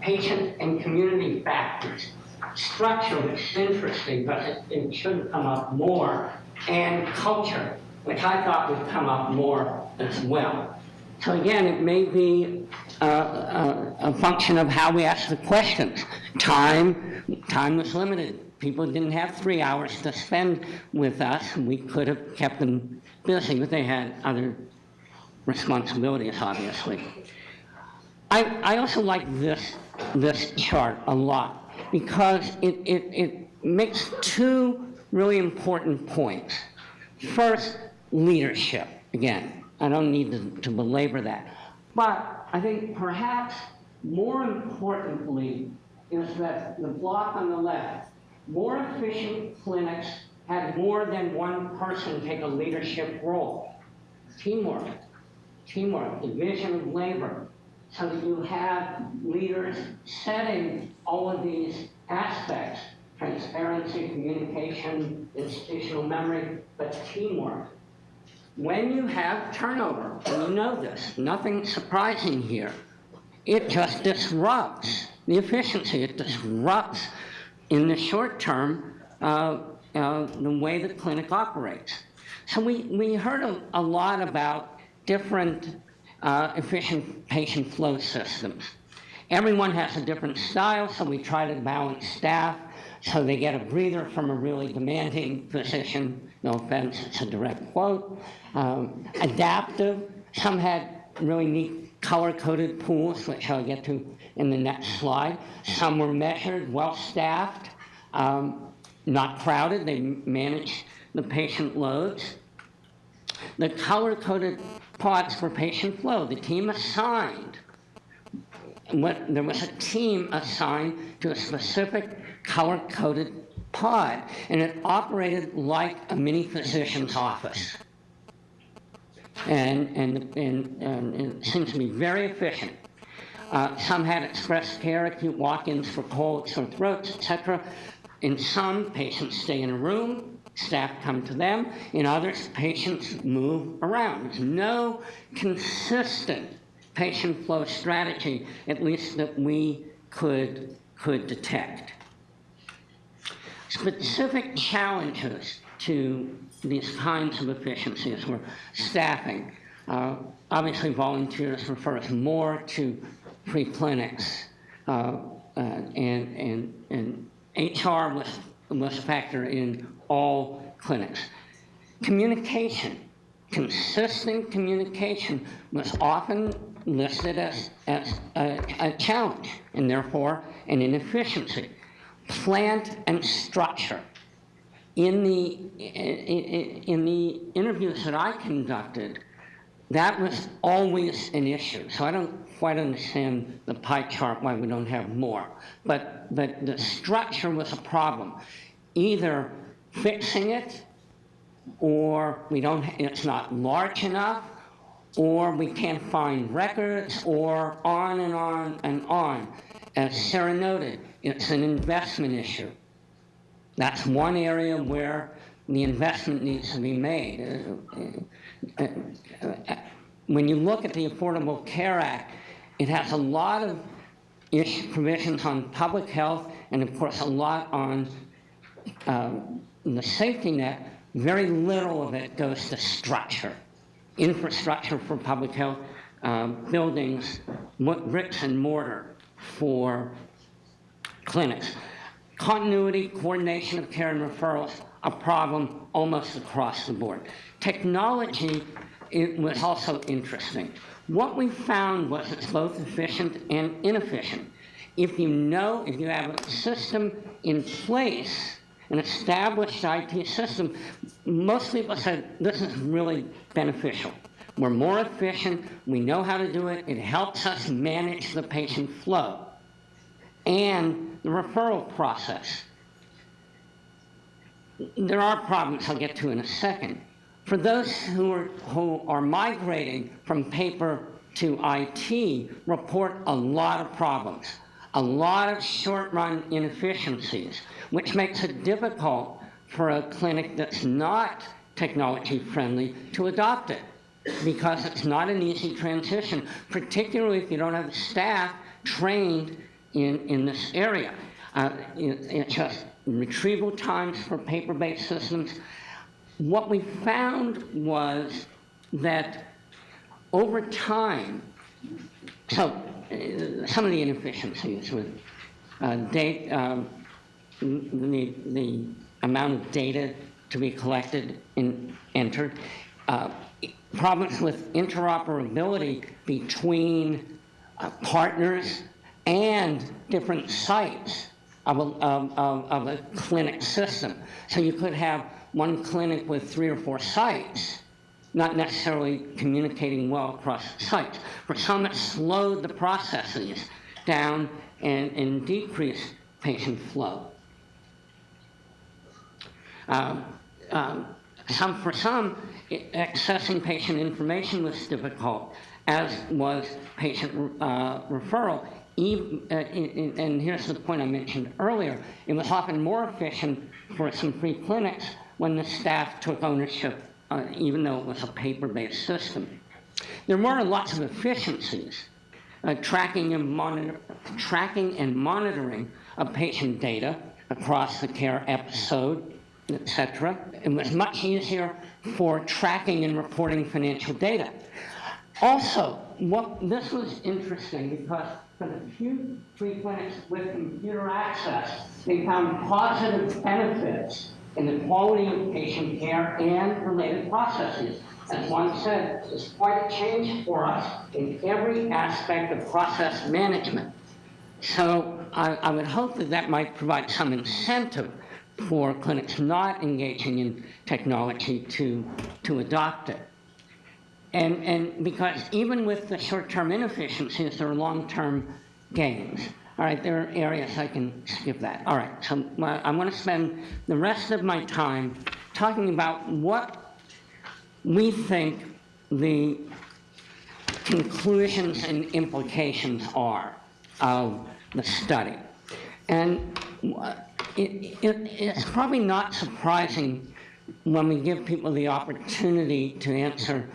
patient and community factors. Structure, which is interesting, but it should come up more, and culture, which I thought would come up more as well. So again, it may be a function of how we ask the questions. Time was limited. People didn't have 3 hours to spend with us. We could have kept them busy, but they had other responsibilities, obviously. I also like this chart a lot because it makes two really important points. First, leadership. Again, I don't need to belabor that. But I think perhaps more importantly is that the block on the left, more efficient clinics had more than one person take a leadership role. Teamwork, division of labor, so that you have leaders setting all of these aspects, transparency, communication, institutional memory, but teamwork. When you have turnover, and you know this, nothing surprising here, it just disrupts the efficiency. It disrupts, in the short term, the way the clinic operates. So we heard a lot about different efficient patient flow systems. Everyone has a different style, so we try to balance staff so they get a breather from a really demanding physician. No offense, it's a direct quote. Adaptive, some had really neat color-coded pools, which I'll get to in the next slide. Some were measured, well-staffed, not crowded. They managed the patient loads. The color-coded pods for patient flow, the team assigned. There was a team assigned to a specific color-coded pod, and it operated like a mini physician's office. And it seems to be very efficient. Some had express care, acute walk-ins for colds, sore throats, etc. In some, patients stay in a room, staff come to them. In others, patients move around. There's no consistent patient flow strategy, at least that we could detect. Specific challenges to these kinds of efficiencies were staffing. Obviously, volunteers refers more to free clinics, and HR was a factor in all clinics. Communication, consistent communication was often listed as a challenge and therefore an inefficiency. Plant and structure. In the interviews that I conducted, that was always an issue. So I don't quite understand the pie chart why we don't have more. But the structure was a problem. Either fixing it, or it's not large enough, or we can't find records, or on and on and on. As Sarah noted, it's an investment issue. That's one area where the investment needs to be made. When you look at the Affordable Care Act, it has a lot of provisions on public health and, of course, a lot on the safety net. Very little of it goes to structure, infrastructure for public health, buildings, bricks and mortar for clinics. Continuity, coordination of care and referrals, a problem almost across the board. Technology, it was also interesting. What we found was it's both efficient and inefficient. If you have a system in place, an established IT system, most people said this is really beneficial. We're more efficient, we know how to do it, it helps us manage the patient flow. And the referral process. There are problems I'll get to in a second. For those who are migrating from paper to IT, report a lot of problems, a lot of short-run inefficiencies, which makes it difficult for a clinic that's not technology-friendly to adopt it, because it's not an easy transition, particularly if you don't have staff trained in this area. It's just retrieval times for paper-based systems. What we found was that over time, so some of the inefficiencies with the amount of data to be collected and entered, problems with interoperability between partners and different sites of a clinic system. So you could have one clinic with 3 or 4 sites, not necessarily communicating well across sites. For some, it slowed the processes down and decreased patient flow. For some, accessing patient information was difficult, as was patient referral. And here's the point I mentioned earlier. It was often more efficient for some free clinics when the staff took ownership, even though it was a paper-based system. There were lots of efficiencies. Tracking and monitoring of patient data across the care episode, etc. It was much easier for tracking and reporting financial data. Also, this was interesting because for the few free clinics with computer access, they found positive benefits in the quality of patient care and related processes. As one said, it's quite a change for us in every aspect of process management. So I would hope that might provide some incentive for clinics not engaging in technology to adopt it. And because even with the short-term inefficiencies, there are long-term gains. All right, there are areas I can skip that. All right, so I want to spend the rest of my time talking about what we think the conclusions and implications are of the study. And it's probably not surprising when we give people the opportunity to answer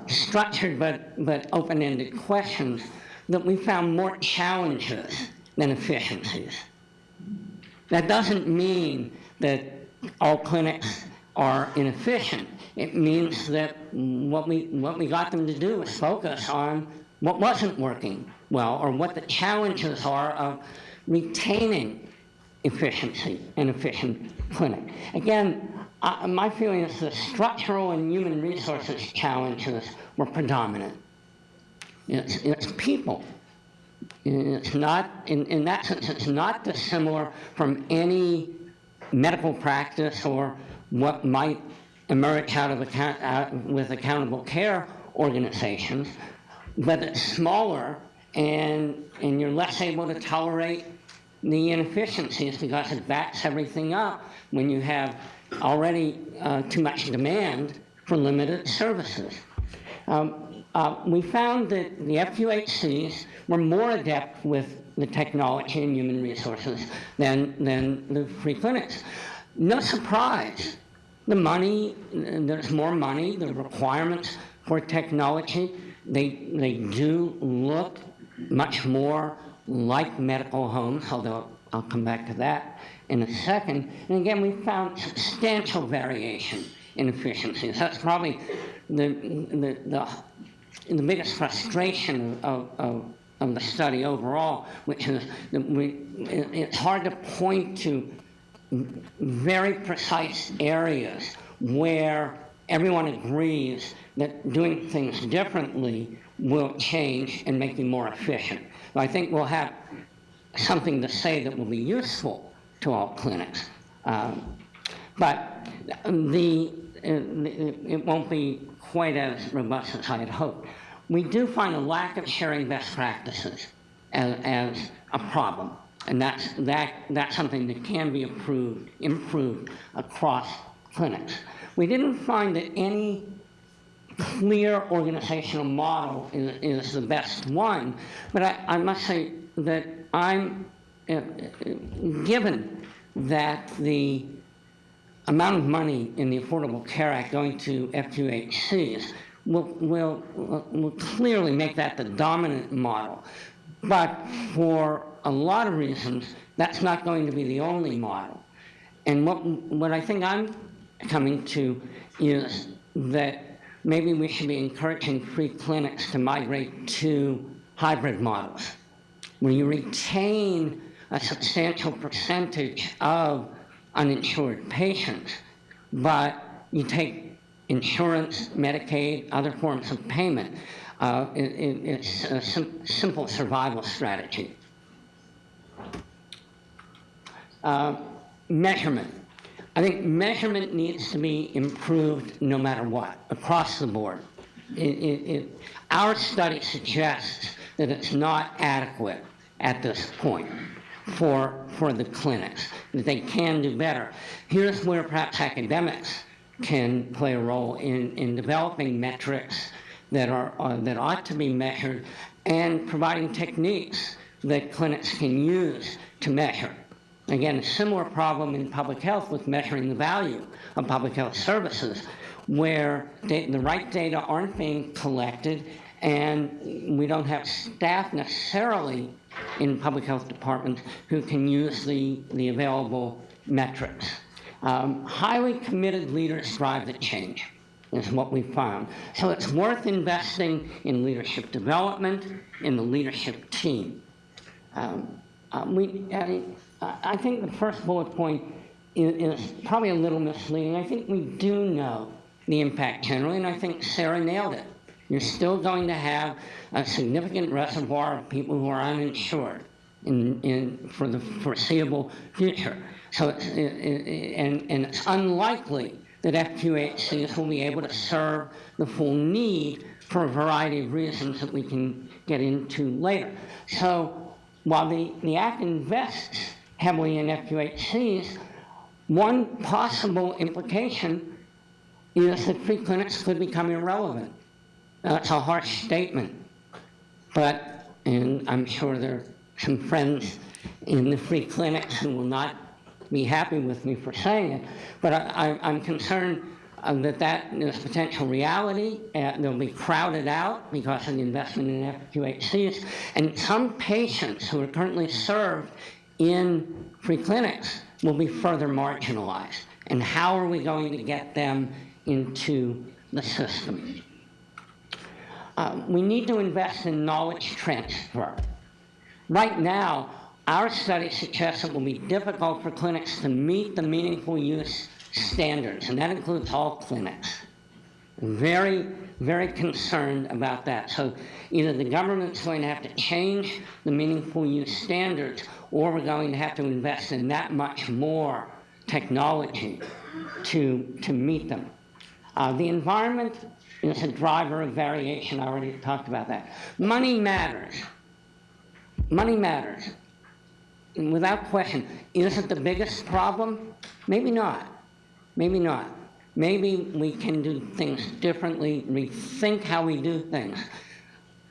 structured but open-ended questions that we found more challenges than efficiencies. That doesn't mean that all clinics are inefficient. It means that what we got them to do is focus on what wasn't working well, or what the challenges are of retaining efficiency and efficient clinic. Again, my feeling is that structural and human resources challenges were predominant. It's people. It's not, in that sense, it's not dissimilar from any medical practice or what might emerge out of with accountable care organizations, but it's smaller, and you're less able to tolerate the inefficiencies because it backs everything up when you have already too much demand for limited services. We found that the FQHCs were more adept with the technology and human resources than the free clinics. No surprise. The money, there's more money, the requirements for technology, they do look much more like medical homes, although I'll come back to that in a second. And again, we found substantial variation in efficiencies. That's probably the biggest frustration of the study overall, which is that it's hard to point to very precise areas where everyone agrees that doing things differently will change and make you more efficient. So I think we'll have something to say that will be useful to all clinics. But it won't be quite as robust as I had hoped. We do find a lack of sharing best practices as a problem, and that's something that can be improved across clinics. We didn't find that any clear organizational model is the best one, but I must say that given that the amount of money in the Affordable Care Act going to FQHCs will clearly make that the dominant model. But for a lot of reasons, that's not going to be the only model. And what I think I'm coming to is that maybe we should be encouraging free clinics to migrate to hybrid models, where you retain a substantial percentage of uninsured patients, but you take insurance, Medicaid, other forms of payment. It's a simple survival strategy. Measurement. I think measurement needs to be improved no matter what, across the board. Our study suggests that it's not adequate at this point for the clinics, that they can do better. Here's where perhaps academics can play a role in developing metrics that ought to be measured and providing techniques that clinics can use to measure. Again, a similar problem in public health with measuring the value of public health services, where the right data aren't being collected, and we don't have staff necessarily in public health departments who can use the available metrics. Highly committed leaders drive the change, is what we found. So it's worth investing in leadership development, in the leadership team. I think the first bullet point is probably a little misleading. I think we do know the impact generally, and I think Sarah nailed it. You're still going to have a significant reservoir of people who are uninsured for the foreseeable future. So it's unlikely that FQHCs will be able to serve the full need for a variety of reasons that we can get into later. So while the Act invests heavily in FQHCs, one possible implication is that free clinics could become irrelevant. It's a harsh statement, and I'm sure there are some friends in the free clinics who will not be happy with me for saying it, but I'm concerned that is a potential reality. They'll be crowded out because of the investment in FQHCs, and some patients who are currently served in free clinics will be further marginalized. and how are we going to get them into the system. We need to invest in knowledge transfer. Right now, our study suggests it will be difficult for clinics to meet the meaningful use standards, and that includes all clinics. Very, very concerned about that. So either the government's going to have to change the meaningful use standards, or we're going to have to invest in that much more technology to meet them. The environment is a driver of variation. I already talked about that. Money matters. Money matters. And without question, is it the biggest problem? Maybe not. Maybe not. Maybe we can do things differently, rethink how we do things,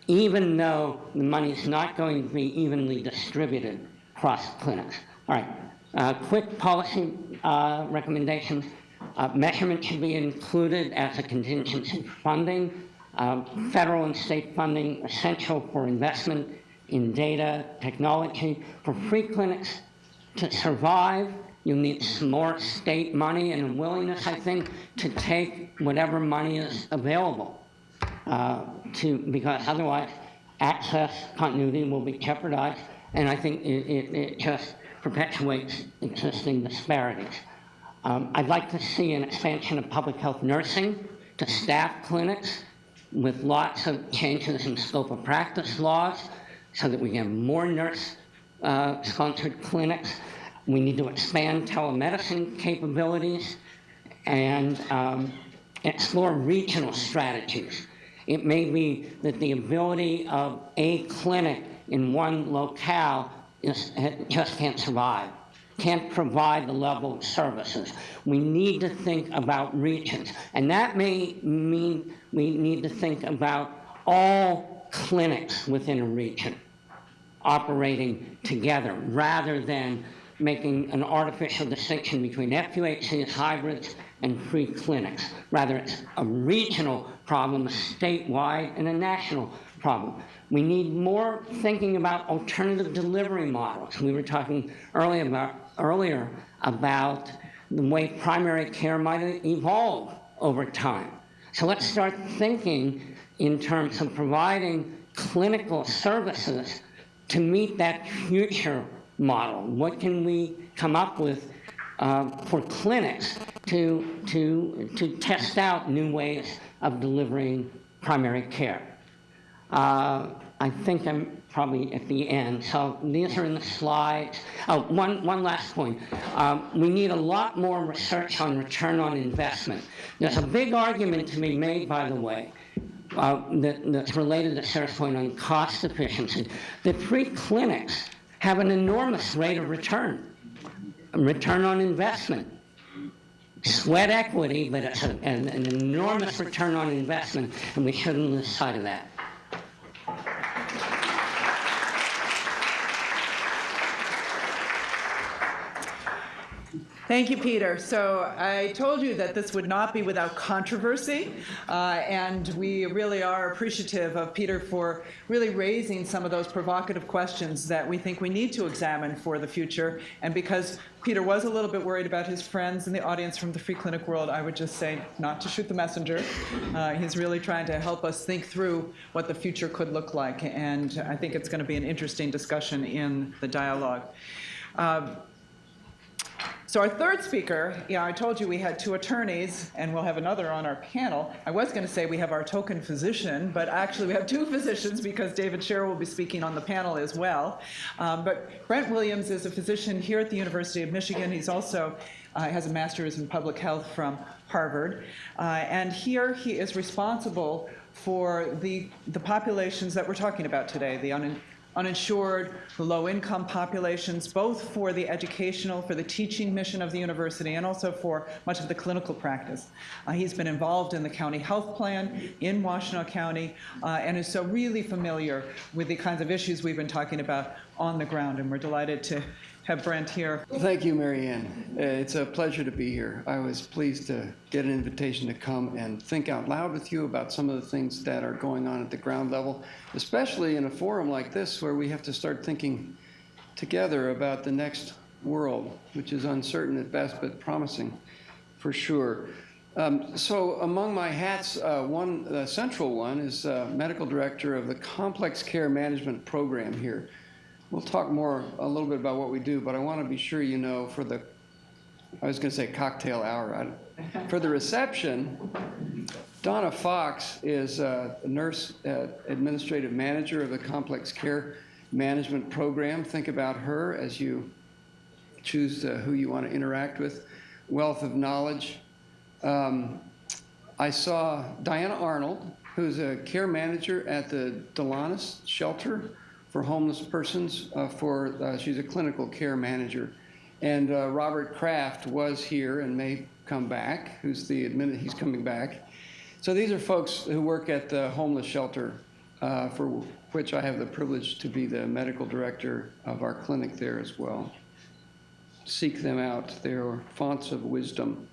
even though the money is not going to be evenly distributed across clinics. All right, quick policy recommendations. Measurement should be included as a contingency funding. Federal and state funding essential for investment in data technology. For free clinics to survive, you need some more state money and a willingness, I think, to take whatever money is available, because otherwise access continuity will be jeopardized, and I think it just perpetuates existing disparities. I'd like to see an expansion of public health nursing to staff clinics with lots of changes in scope of practice laws so that we get more nurse-sponsored clinics. We need to expand telemedicine capabilities and explore regional strategies. It may be that the ability of a clinic in one locale just can't survive, can't provide the level of services. We need to think about regions, and that may mean we need to think about all clinics within a region operating together rather than making an artificial distinction between FQHCs, hybrids, and free clinics. Rather, it's a regional problem, a statewide, and a national problem. We need more thinking about alternative delivery models. We were talking earlier about the way primary care might evolve over time. So let's start thinking in terms of providing clinical services to meet that future model. What can we come up with for clinics to test out new ways of delivering primary care? I think I'm probably at the end. So these are in the slides. Oh, one last point. We need a lot more research on return on investment. There's a big argument to be made, by the way, that's related to Sarah's point on cost efficiency, that free clinics have an enormous rate of return on investment. Sweat equity, but it's an enormous return on investment, and we shouldn't lose sight of that. Thank you, Peter. So I told you that this would not be without controversy, and we really are appreciative of Peter for really raising some of those provocative questions that we think we need to examine for the future. And because Peter was a little bit worried about his friends in the audience from the free clinic world, I would just say not to shoot the messenger. He's really trying to help us think through what the future could look like, and I think it's going to be an interesting discussion in the dialogue. So our third speaker, I told you we had two attorneys, and we'll have another on our panel. I was going to say we have our token physician, but actually we have two physicians because David Sherrill will be speaking on the panel as well. But Brent Williams is a physician here at the University of Michigan. He's also has a master's in public health from Harvard. And here he is responsible for the populations that we're talking about today, the uninsured, the low-income populations, both for the educational, for the teaching mission of the university, and also for much of the clinical practice. He's been involved in the county health plan in Washtenaw County, and is so really familiar with the kinds of issues we've been talking about on the ground, and we're delighted to have Brent here. Thank you, Marianne. It's a pleasure to be here. I was pleased to get an invitation to come and think out loud with you about some of the things that are going on at the ground level, especially in a forum like this where we have to start thinking together about the next world, which is uncertain at best but promising. for sure. So among my hats, one central one is medical director of the Complex Care Management Program here. We'll talk more a little bit about what we do, but I want to be sure you know for the, I was going to say cocktail hour. For the reception, Donna Fox is a nurse administrative manager of the Complex Care Management Program. Think about her as you choose who you want to interact with. Wealth of knowledge. I saw Diana Arnold, who's a care manager at the Delanis Shelter for homeless persons. She's a clinical care manager. And Robert Kraft was here and may come back, he's coming back. So these are folks who work at the homeless shelter, for which I have the privilege to be the medical director of our clinic there as well. Seek them out. They are fonts of wisdom.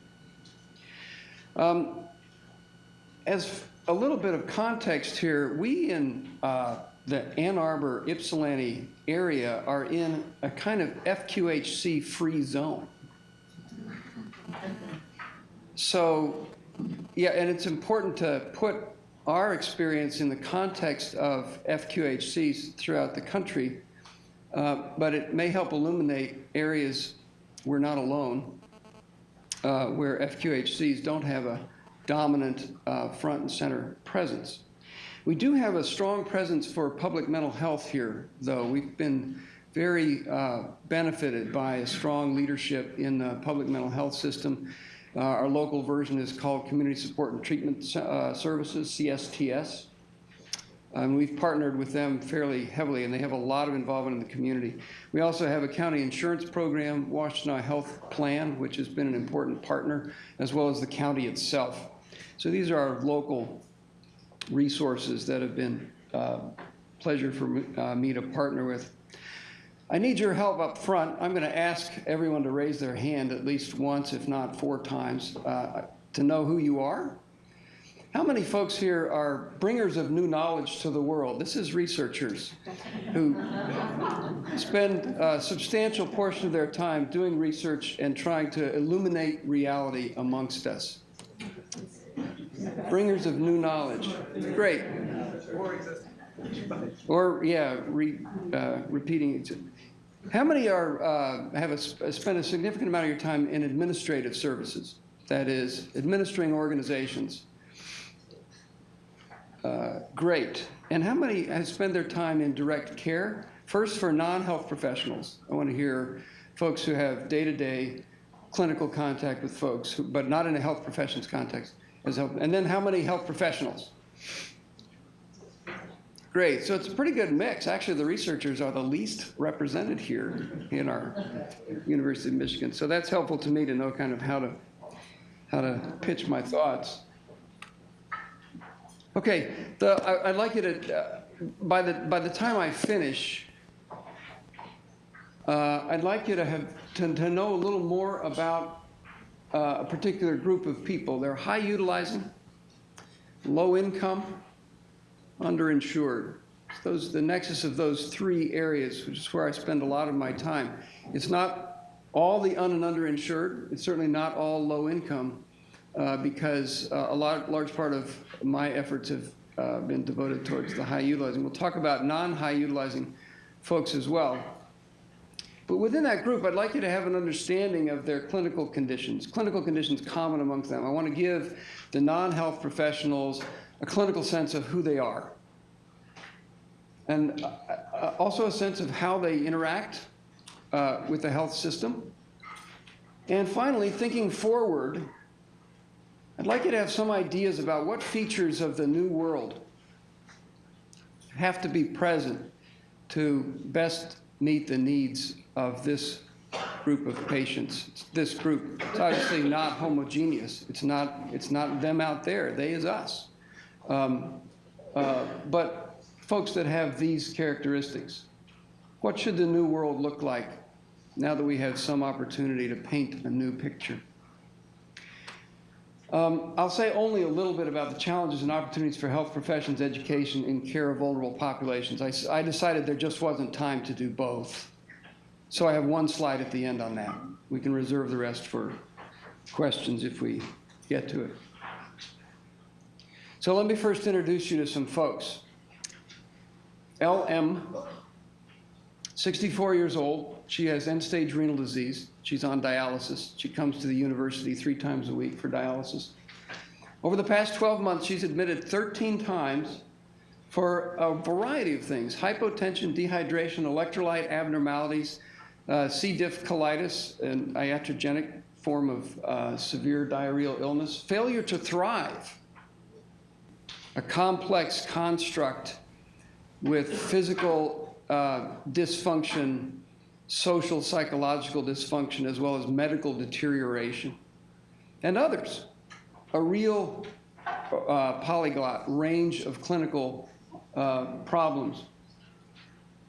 As a little bit of context here, we in the Ann Arbor, Ypsilanti area are in a kind of FQHC free zone. So, yeah, and it's important to put our experience in the context of FQHCs throughout the country, but it may help illuminate areas we're not alone, where FQHCs don't have a dominant front and center presence. We do have a strong presence for public mental health here, though. We've been very benefited by a strong leadership in the public mental health system. Our local version is called Community Support and Treatment Services, CSTS. We've partnered with them fairly heavily, and they have a lot of involvement in the community. We also have a county insurance program, Washtenaw Health Plan, which has been an important partner, as well as the county itself. So these are our local resources that have been pleasure for me to partner with. I need your help up front. I'm going to ask everyone to raise their hand at least once, if not 4 times, to know who you are. How many folks here are bringers of new knowledge to the world? This is researchers who spend a substantial portion of their time doing research and trying to illuminate reality amongst us. Bringers of new knowledge. Great. Or, yeah, repeating it. How many have spent a significant amount of your time in administrative services? That is, administering organizations. Great. And how many have spent their time in direct care? First, for non-health professionals. I want to hear folks who have day-to-day clinical contact with folks, but not in a health professions context. And then how many health professionals? Great. So it's a pretty good mix. Actually, the researchers are the least represented here in our University of Michigan. So that's helpful to me to know kind of how to pitch my thoughts. Okay, I'd like you to, by the time I finish, I'd like you to know a little more about a particular group of people. They're high utilizing, low income, underinsured. The nexus of those 3 areas, which is where I spend a lot of my time. It's not all the un and underinsured. It's certainly not all low income. Because a large part of my efforts have been devoted towards the high utilizing. We'll talk about non-high utilizing folks as well. But within that group, I'd like you to have an understanding of their clinical conditions common amongst them. I want to give the non-health professionals a clinical sense of who they are. And also a sense of how they interact with the health system. And finally, thinking forward, I'd like you to have some ideas about what features of the new world have to be present to best meet the needs of this group of patients. This group, it's obviously not homogeneous. It's not them out there, they is us. But folks that have these characteristics. What should the new world look like now that we have some opportunity to paint a new picture? I'll say only a little bit about the challenges and opportunities for health professions, education, and care of vulnerable populations. I decided there just wasn't time to do both. So I have one slide at the end on that. We can reserve the rest for questions if we get to it. So let me first introduce you to some folks. LM, 64 years old. She has end-stage renal disease. She's on dialysis. She comes to the university 3 times a week for dialysis. Over the past 12 months, she's admitted 13 times for a variety of things: hypotension, dehydration, electrolyte abnormalities, C. diff colitis, an iatrogenic form of severe diarrheal illness, failure to thrive, a complex construct with physical dysfunction, social, psychological dysfunction, as well as medical deterioration, and others. A real polyglot range of clinical problems.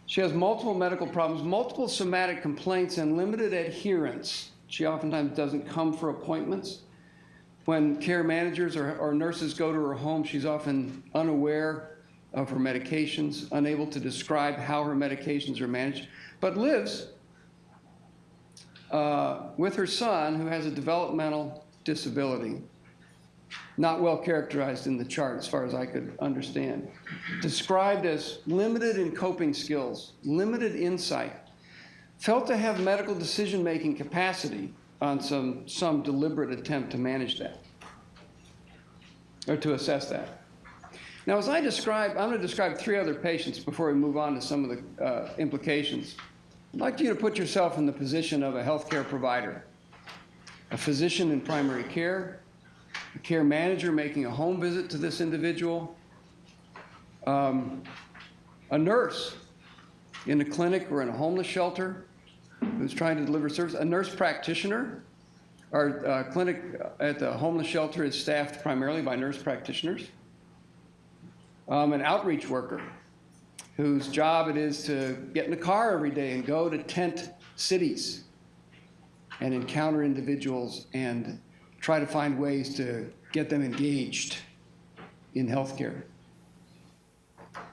She has multiple medical problems, multiple somatic complaints, and limited adherence. She oftentimes doesn't come for appointments. When care managers or nurses go to her home, she's often unaware of her medications, unable to describe how her medications are managed, but lives with her son, who has a developmental disability, not well characterized in the chart as far as I could understand. Described as limited in coping skills, limited insight, felt to have medical decision-making capacity on some deliberate attempt to manage that, or to assess that. Now, as I'm going to describe 3 other patients before we move on to some of the implications. I'd like you to put yourself in the position of a healthcare provider, a physician in primary care, a care manager making a home visit to this individual, a nurse in a clinic or in a homeless shelter who's trying to deliver service, a nurse practitioner. Our clinic at the homeless shelter is staffed primarily by nurse practitioners. An outreach worker whose job it is to get in a car every day and go to tent cities and encounter individuals and try to find ways to get them engaged in healthcare.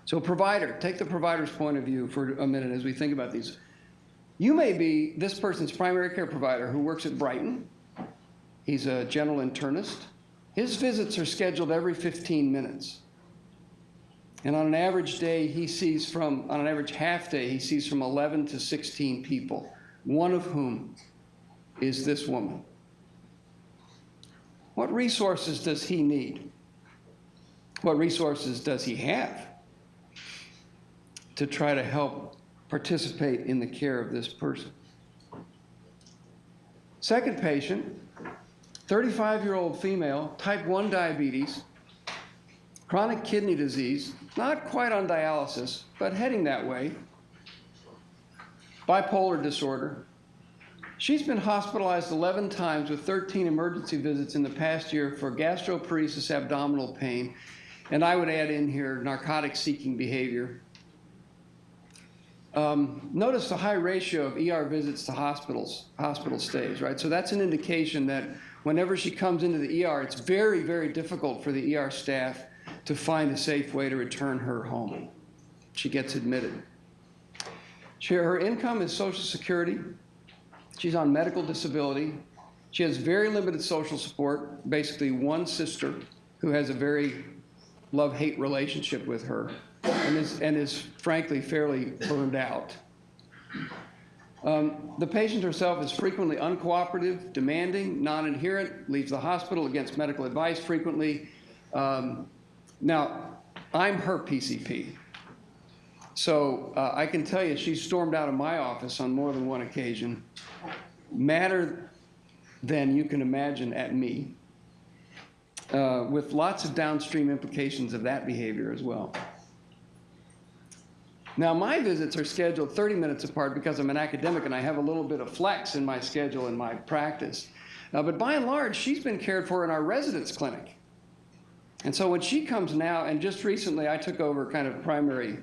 So provider, take the provider's point of view for a minute as we think about these. You may be this person's primary care provider who works at Brighton. He's a general internist. His visits are scheduled every 15 minutes. And on an average day, on an average half day, he sees from 11 to 16 people, one of whom is this woman. What resources does he need? What resources does he have to try to help participate in the care of this person? Second patient, 35-year-old female, type 1 diabetes, chronic kidney disease, not quite on dialysis, but heading that way, bipolar disorder. She's been hospitalized 11 times with 13 emergency visits in the past year for gastroparesis, abdominal pain, and I would add in here narcotic-seeking behavior. Notice the high ratio of ER visits to hospital stays, right? So that's an indication that whenever she comes into the ER, it's very, very difficult for the ER staff to find a safe way to return her home. She gets admitted. Her income is Social Security. She's on medical disability. She has very limited social support, basically one sister who has a very love-hate relationship with her and is frankly fairly burned out. The patient herself is frequently uncooperative, demanding, non-adherent, leaves the hospital against medical advice frequently. Now, I'm her PCP. So I can tell you she's stormed out of my office on more than one occasion, madder than you can imagine at me, with lots of downstream implications of that behavior as well. Now, my visits are scheduled 30 minutes apart because I'm an academic and I have a little bit of flex in my schedule in my practice. But by and large, she's been cared for in our residence clinic. And so when she comes now, and just recently I took over kind of primary,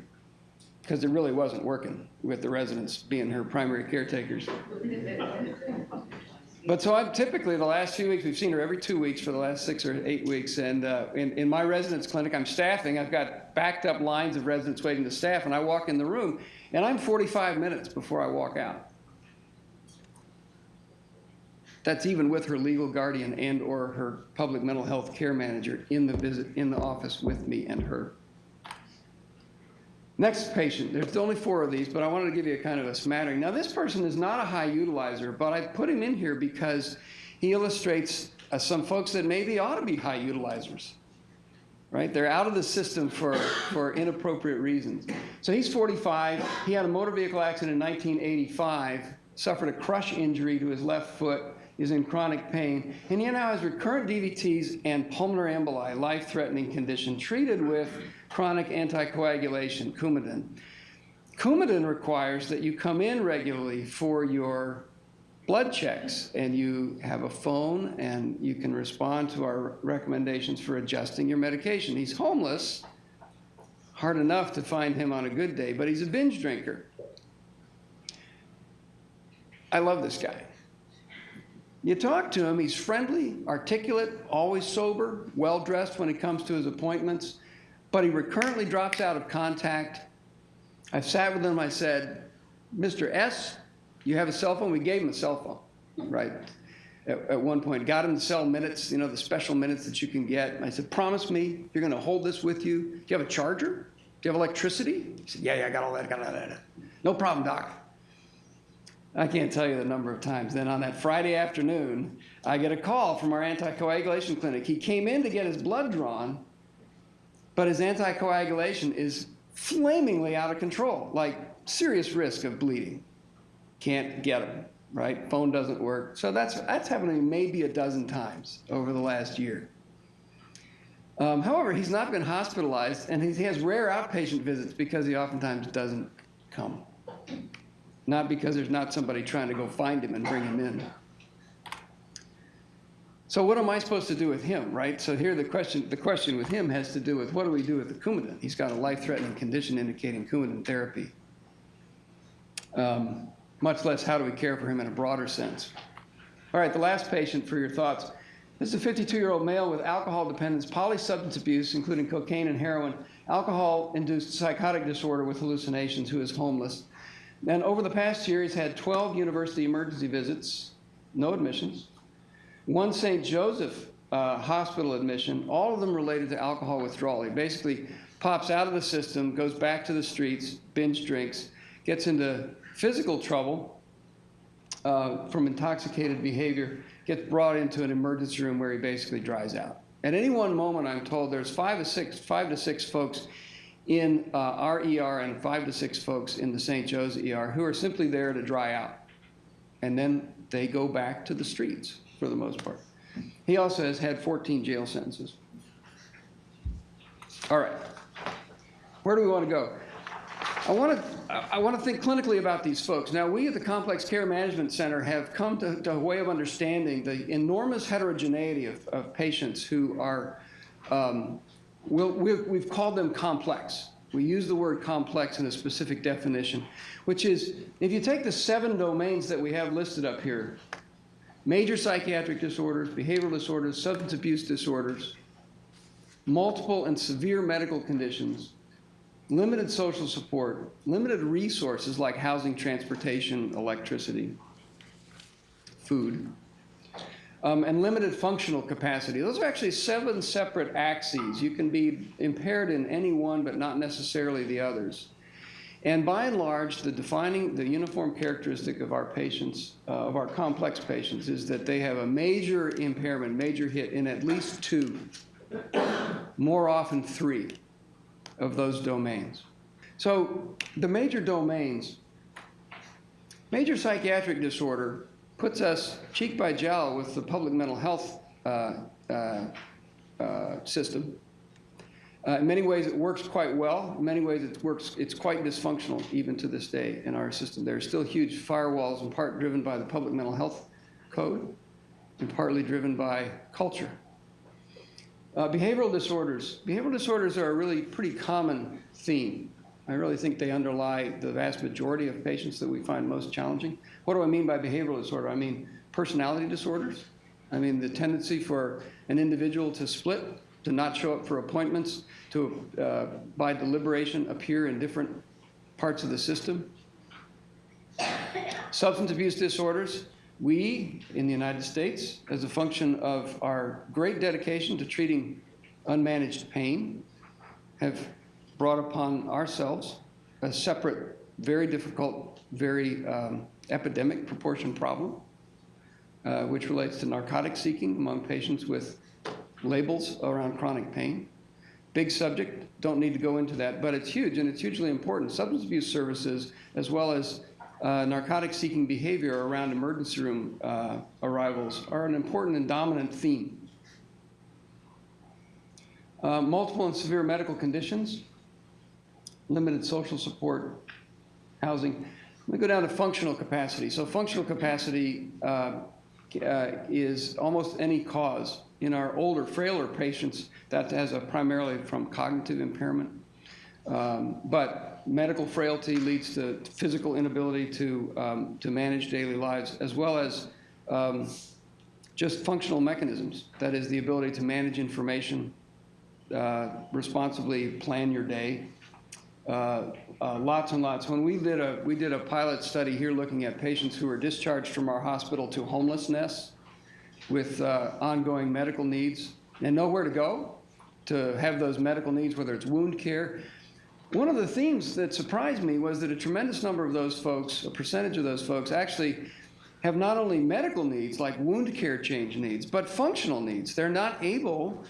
because it really wasn't working with the residents being her primary caretakers. But so I've typically, the last few weeks, we've seen her every 2 weeks for the last 6 or 8 weeks. And in my residence clinic, I'm staffing. I've got backed up lines of residents waiting to staff. And I walk in the room, and I'm 45 minutes before I walk out. That's even with her legal guardian and or her public mental health care manager in the office with me and her. Next patient, there's only 4 of these, but I wanted to give you a kind of a smattering. Now, this person is not a high utilizer, but I put him in here because he illustrates some folks that maybe ought to be high utilizers, right? They're out of the system for inappropriate reasons. So he's 45. He had a motor vehicle accident in 1985, suffered a crush injury to his left foot, is in chronic pain, and he now has recurrent DVTs and pulmonary emboli, life-threatening condition, treated with chronic anticoagulation, Coumadin. Coumadin requires that you come in regularly for your blood checks, and you have a phone, and you can respond to our recommendations for adjusting your medication. He's homeless, hard enough to find him on a good day, but he's a binge drinker. I love this guy. You talk to him, he's friendly, articulate, always sober, well-dressed when he comes to his appointments, but he recurrently drops out of contact. I've sat with him, I said, Mr. S., you have a cell phone? We gave him a cell phone, right? At one point, got him to sell minutes, the special minutes that you can get. And I said, promise me you're gonna hold this with you. Do you have a charger? Do you have electricity? He said, yeah, I got all that, got all that. No problem, doc. I can't tell you the number of times. Then on that Friday afternoon, I get a call from our anticoagulation clinic. He came in to get his blood drawn, but his anticoagulation is flamingly out of control, like serious risk of bleeding. Can't get him, right? Phone doesn't work. So that's happened to me maybe a dozen times over the last year. However, he's not been hospitalized, and he has rare outpatient visits because he oftentimes doesn't come. Not because there's not somebody trying to go find him and bring him in. So what am I supposed to do with him, right? So here the question with him has to do with what do we do with the Coumadin? He's got a life-threatening condition indicating Coumadin therapy. Much less how do we care for him in a broader sense. All right, the last patient for your thoughts. This is a 52-year-old male with alcohol dependence, polysubstance abuse, including cocaine and heroin, alcohol-induced psychotic disorder with hallucinations, who is homeless. And over the past year, he's had 12 university emergency visits, no admissions, 1 St. Joseph hospital admission, all of them related to alcohol withdrawal. He basically pops out of the system, goes back to the streets, binge drinks, gets into physical trouble from intoxicated behavior, gets brought into an emergency room where he basically dries out. At any one moment, I'm told there's 5 to 6 folks in our ER and 5 to 6 folks in the St. Joe's ER who are simply there to dry out. And then they go back to the streets for the most part. He also has had 14 jail sentences. All right, where do we want to go? I want to think clinically about these folks. Now, we at the Complex Care Management Center have come to a way of understanding the enormous heterogeneity of patients who are, we've called them complex. We use the word complex in a specific definition, which is, if you take the 7 domains that we have listed up here, major psychiatric disorders, behavioral disorders, substance abuse disorders, multiple and severe medical conditions, limited social support, limited resources like housing, transportation, electricity, food, and limited functional capacity. Those are actually 7 separate axes. You can be impaired in any one, but not necessarily the others. And by and large, the uniform characteristic of our patients, of our complex patients, is that they have a major impairment, major hit in at least 2, more often 3 of those domains. So the major domains, major psychiatric disorder puts us cheek by jowl with the public mental health system. In many ways, it works quite well. In many ways, it's quite dysfunctional even to this day in our system. There are still huge firewalls, in part driven by the public mental health code, and partly driven by culture. Behavioral disorders. Behavioral disorders are a really pretty common theme. I really think they underlie the vast majority of patients that we find most challenging. What do I mean by behavioral disorder? I mean personality disorders. I mean the tendency for an individual to split, to not show up for appointments, to, by deliberation, appear in different parts of the system. Substance abuse disorders. we in the United States, as a function of our great dedication to treating unmanaged pain, have brought upon ourselves a separate, very difficult, very epidemic proportion problem, which relates to narcotic seeking among patients with labels around chronic pain. Big subject, don't need to go into that, but it's huge and it's hugely important. Substance abuse services, as well as narcotic seeking behavior around emergency room arrivals, are an important and dominant theme. Multiple and severe medical conditions, limited social support, housing. Let me go down to functional capacity. So functional capacity is almost any cause. In our older, frailer patients, that has primarily from cognitive impairment. But medical frailty leads to physical inability to manage daily lives, as well as just functional mechanisms. That is the ability to manage information, responsibly plan your day. Lots and lots. When we did a pilot study here looking at patients who were discharged from our hospital to homelessness with ongoing medical needs and nowhere to go to have those medical needs, whether it's wound care. One of the themes that surprised me was that a tremendous number of those folks, a percentage of those folks, actually have not only medical needs like wound care change needs, but functional needs. They're not able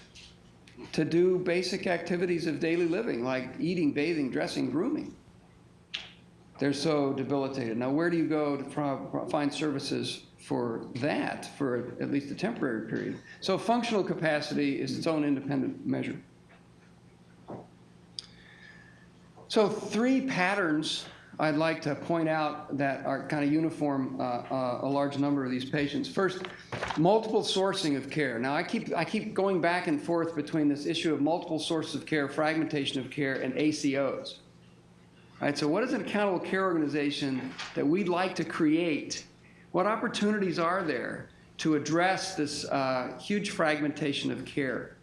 to do basic activities of daily living like eating, bathing, dressing, grooming. They're so debilitated. Now, where do you go to find services for that for at least a temporary period? So functional capacity is its own independent measure. So 3 patterns I'd like to point out that are kind of uniform a large number of these patients. First, multiple sourcing of care. Now, I keep going back and forth between this issue of multiple sources of care, fragmentation of care, and ACOs. All right, so what is an accountable care organization that we'd like to create? What opportunities are there to address this huge fragmentation of care,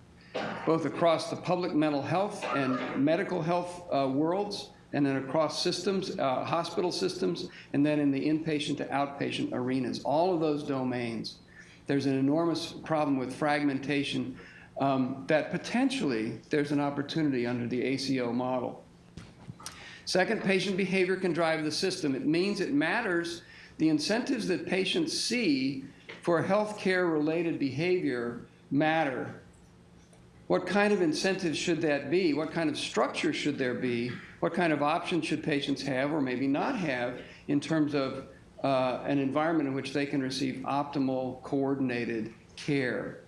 both across the public mental health and medical health worlds, and then across systems, hospital systems, and then in the inpatient to outpatient arenas, all of those domains. There's an enormous problem with fragmentation that potentially there's an opportunity under the ACO model. Second, patient behavior can drive the system. It means it matters the incentives that patients see for healthcare related behavior matter. What kind of incentives should that be? What kind of structure should there be? What kind of options should patients have or maybe not have in terms of an environment in which they can receive optimal, coordinated care?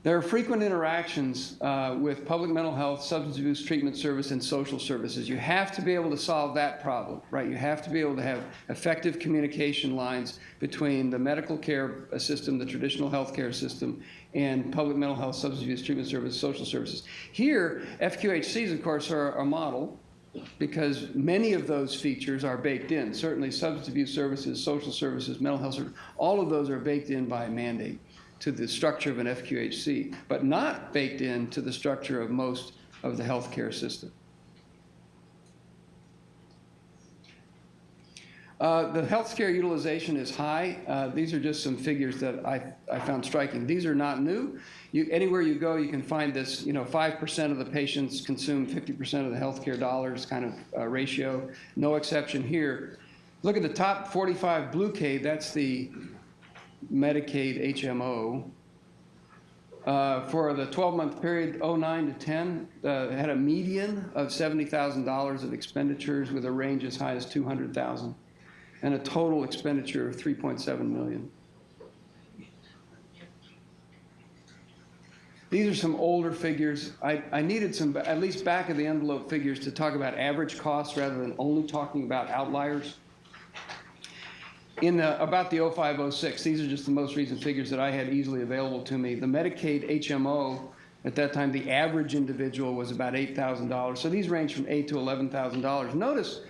There are frequent interactions with public mental health, substance abuse treatment service, and social services. You have to be able to solve that problem, right? You have to be able to have effective communication lines between the medical care system, the traditional healthcare system, and public mental health, substance abuse treatment service, social services. Here, FQHCs, of course, are a model because many of those features are baked in. Certainly substance abuse services, social services, mental health services, all of those are baked in by mandate to the structure of an FQHC, but not baked into the structure of most of the healthcare system. The healthcare utilization is high. These are just some figures that I found striking. These are not new. Anywhere you go, you can find this, 5% of the patients consume 50% of the healthcare dollars kind of ratio. No exception here. Look at the top 45 blue cade, that's the Medicaid HMO. For the 12-month period, 09 to 10, had a median of $70,000 of expenditures with a range as high as $200,000 and a total expenditure of $3.7 million. These are some older figures. I needed some, at least back of the envelope figures to talk about average costs rather than only talking about outliers. About the 05-06, these are just the most recent figures that I had easily available to me. The Medicaid HMO, at that time, the average individual was about $8,000. So these range from $8,000 to $11,000. Notice,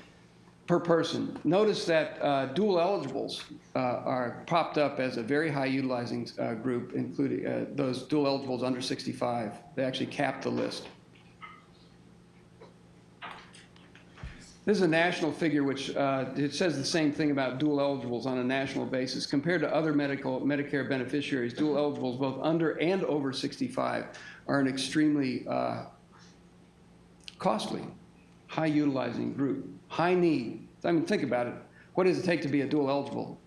per person, notice that dual eligibles are popped up as a very high utilizing group, including those dual eligibles under 65. They actually capped the list. This is a national figure which it says the same thing about dual eligibles on a national basis. Compared to other Medicare beneficiaries, dual eligibles, both under and over 65, are an extremely costly, high utilizing group, high need. I mean, think about it. What does it take to be a dual eligible,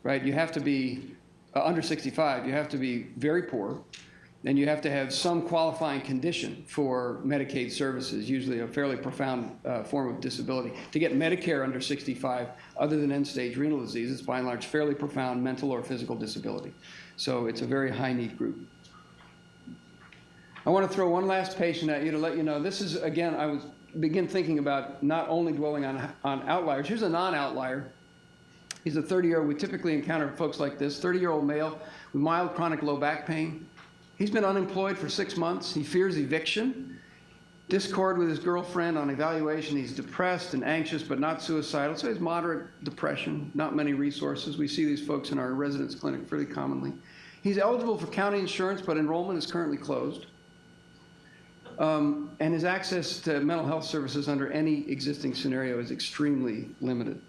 right? You have to be under 65, you have to be very poor, and you have to have some qualifying condition for Medicaid services, usually a fairly profound form of disability. To get Medicare under 65, other than end-stage renal disease, it's by and large fairly profound mental or physical disability. So it's a very high-need group. I want to throw one last patient at you to let you know, this is, again, I begin thinking about not only dwelling on outliers. Here's a non-outlier. He's a 30-year-old. We typically encounter folks like this, 30-year-old male with mild chronic low back pain. He's been unemployed for 6 months. He fears eviction, discord with his girlfriend on evaluation. He's depressed and anxious, but not suicidal. So he has moderate depression, not many resources. We see these folks in our residence clinic fairly commonly. He's eligible for county insurance, but enrollment is currently closed. And his access to mental health services under any existing scenario is extremely limited.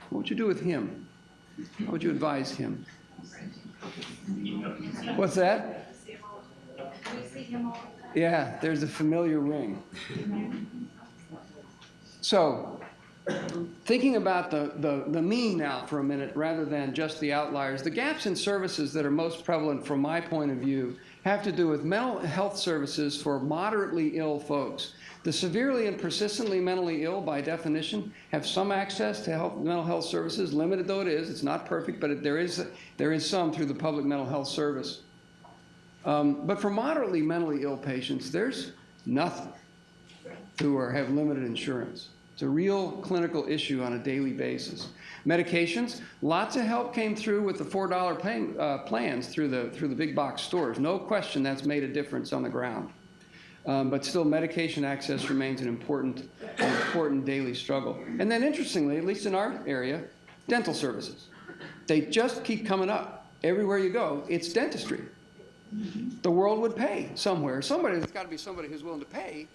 What would you do with him? How would you advise him? What's that? Yeah, there's a familiar ring. So, thinking about the mean now for a minute rather than just the outliers, the gaps in services that are most prevalent from my point of view have to do with mental health services for moderately ill folks. The severely and persistently mentally ill, by definition, have some access to mental health services, limited though it is. It's not perfect, but there is some through the public mental health service. But for moderately mentally ill patients, there's nothing who have limited insurance. It's a real clinical issue on a daily basis. Medications, lots of help came through with the $4 plans through the big box stores. No question that's made a difference on the ground. But still, medication access remains an important daily struggle. And then interestingly, at least in our area, dental services. They just keep coming up. Everywhere you go, it's dentistry. The world would pay somewhere. There's got to be somebody who's willing to pay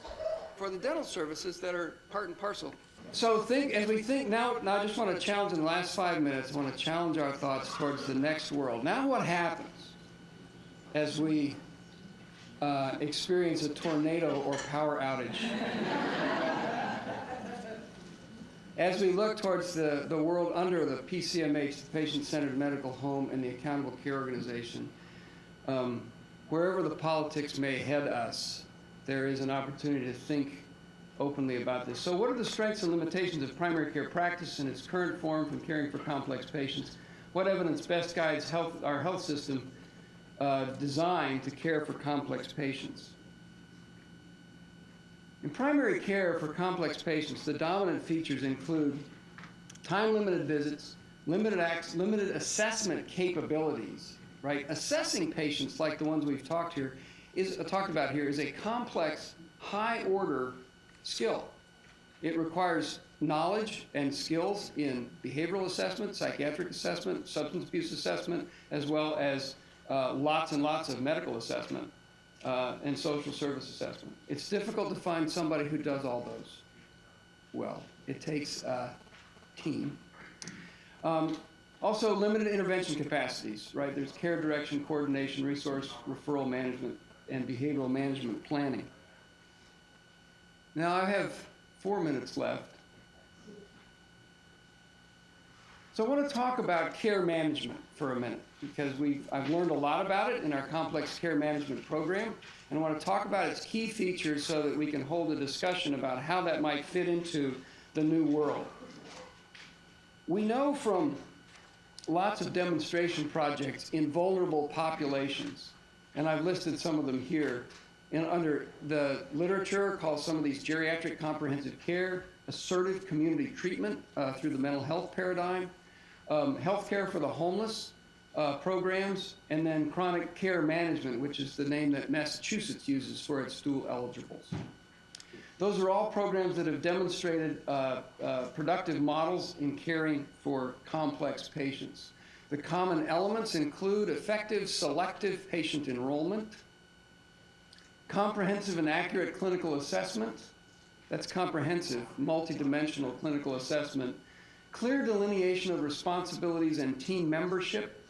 for the dental services that are part and parcel. So as we think now I just want to challenge in the last 5 minutes, I want to challenge our thoughts towards the next world. Now what happens as we experience a tornado or power outage? As we look towards the world under the PCMH, the Patient-Centered Medical Home, and the Accountable Care Organization, wherever the politics may head us, there is an opportunity to think openly about this. So what are the strengths and limitations of primary care practice in its current form from caring for complex patients? What evidence best guides our health system designed to care for complex patients? In primary care for complex patients, the dominant features include time-limited visits, limited assessment capabilities, right? Assessing patients like the ones we've talked about here is a complex, high-order skill. It requires knowledge and skills in behavioral assessment, psychiatric assessment, substance abuse assessment, as well as lots and lots of medical assessment and social service assessment. It's difficult to find somebody who does all those well. It takes a team. Also, limited intervention capacities, right? There's care direction, coordination, resource, referral management, and behavioral management planning. Now, I have 4 minutes left. So I want to talk about care management for a minute, because I've learned a lot about it in our complex care management program, and I want to talk about its key features so that we can hold a discussion about how that might fit into the new world. We know from lots of demonstration projects in vulnerable populations, and I've listed some of them here, under the literature calls some of these geriatric comprehensive care, assertive community treatment through the mental health paradigm, health care for the homeless programs, and then chronic care management, which is the name that Massachusetts uses for its dual eligibles. Those are all programs that have demonstrated productive models in caring for complex patients. The common elements include effective selective patient enrollment, comprehensive and accurate clinical assessment, That's comprehensive, multidimensional clinical assessment, clear delineation of responsibilities and team membership.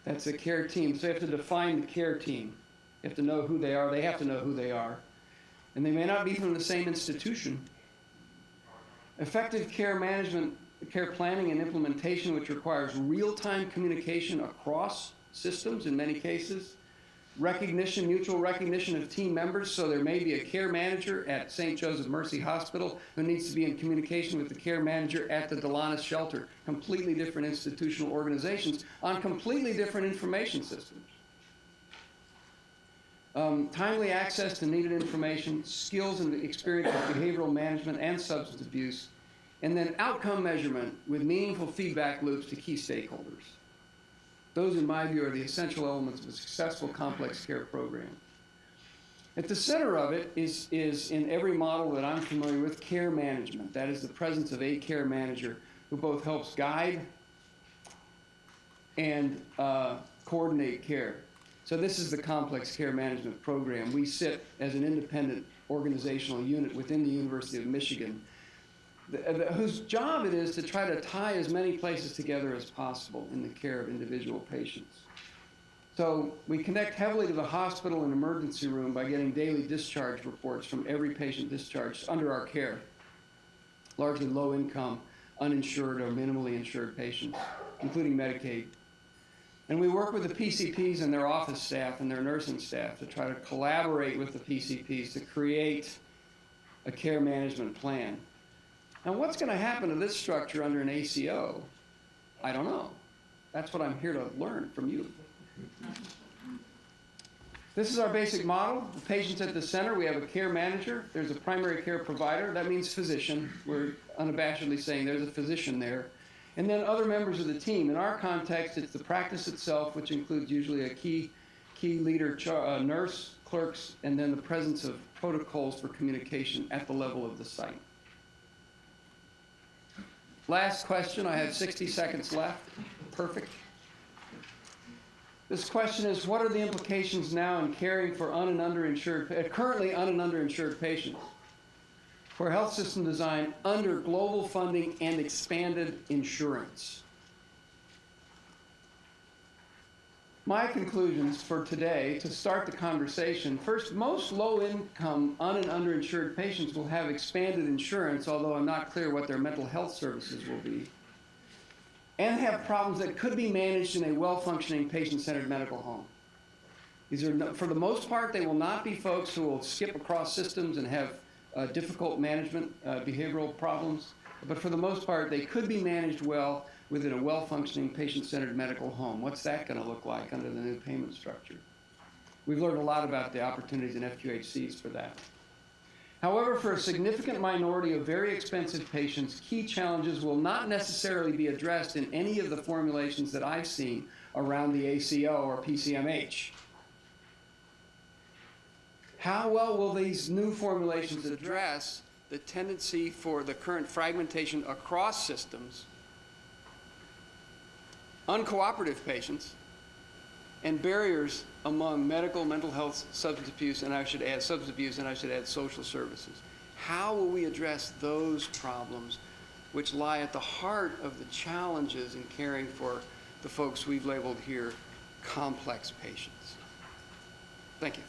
That's a care team. So you have to define the care team. You have to know who they are. They have to know who they are. And they may not be from the same institution. Effective care management, care planning and implementation, which requires real-time communication across systems in many cases. Recognition, mutual recognition of team members, so there may be a care manager at St. Joseph Mercy Hospital who needs to be in communication with the care manager at the Delanus Shelter. Completely different institutional organizations on completely different information systems. Timely access to needed information, skills and experience with behavioral management and substance abuse, and then outcome measurement with meaningful feedback loops to key stakeholders. Those, in my view, are the essential elements of a successful complex care program. At the center of it is in every model that I'm familiar with, care management. That is the presence of a care manager who both helps guide and coordinate care. So this is the complex care management program. We sit as an independent organizational unit within the University of Michigan, whose job it is to try to tie as many places together as possible in the care of individual patients. So we connect heavily to the hospital and emergency room by getting daily discharge reports from every patient discharged under our care, largely low-income, uninsured or minimally insured patients, including Medicaid. And we work with the PCPs and their office staff and their nursing staff to try to collaborate with the PCPs to create a care management plan. Now, what's going to happen to this structure under an ACO? I don't know. That's what I'm here to learn from you. This is our basic model. The patient's at the center. We have a care manager. There's a primary care provider. That means physician. We're unabashedly saying there's a physician there. And then other members of the team. In our context, it's the practice itself, which includes usually a key leader, nurse, clerks, and then the presence of protocols for communication at the level of the site. Last question. I have 60 seconds left. Perfect. This question is, what are the implications now in caring for currently un- and underinsured patients for health system design under global funding and expanded insurance? My conclusions for today, to start the conversation, first, most low-income un- and underinsured patients will have expanded insurance, although I'm not clear what their mental health services will be, and have problems that could be managed in a well-functioning patient-centered medical home. These are, for the most part, they will not be folks who will skip across systems and have difficult management, behavioral problems, but for the most part, they could be managed well within a well-functioning patient-centered medical home. What's that going to look like under the new payment structure? We've learned a lot about the opportunities in FQHCs for that. However, for a significant minority of very expensive patients, key challenges will not necessarily be addressed in any of the formulations that I've seen around the ACO or PCMH. How well will these new formulations address the tendency for the current fragmentation across systems, uncooperative patients, and barriers among medical, mental health, substance abuse, and I should add social services? How will we address those problems which lie at the heart of the challenges in caring for the folks we've labeled here complex patients? Thank you.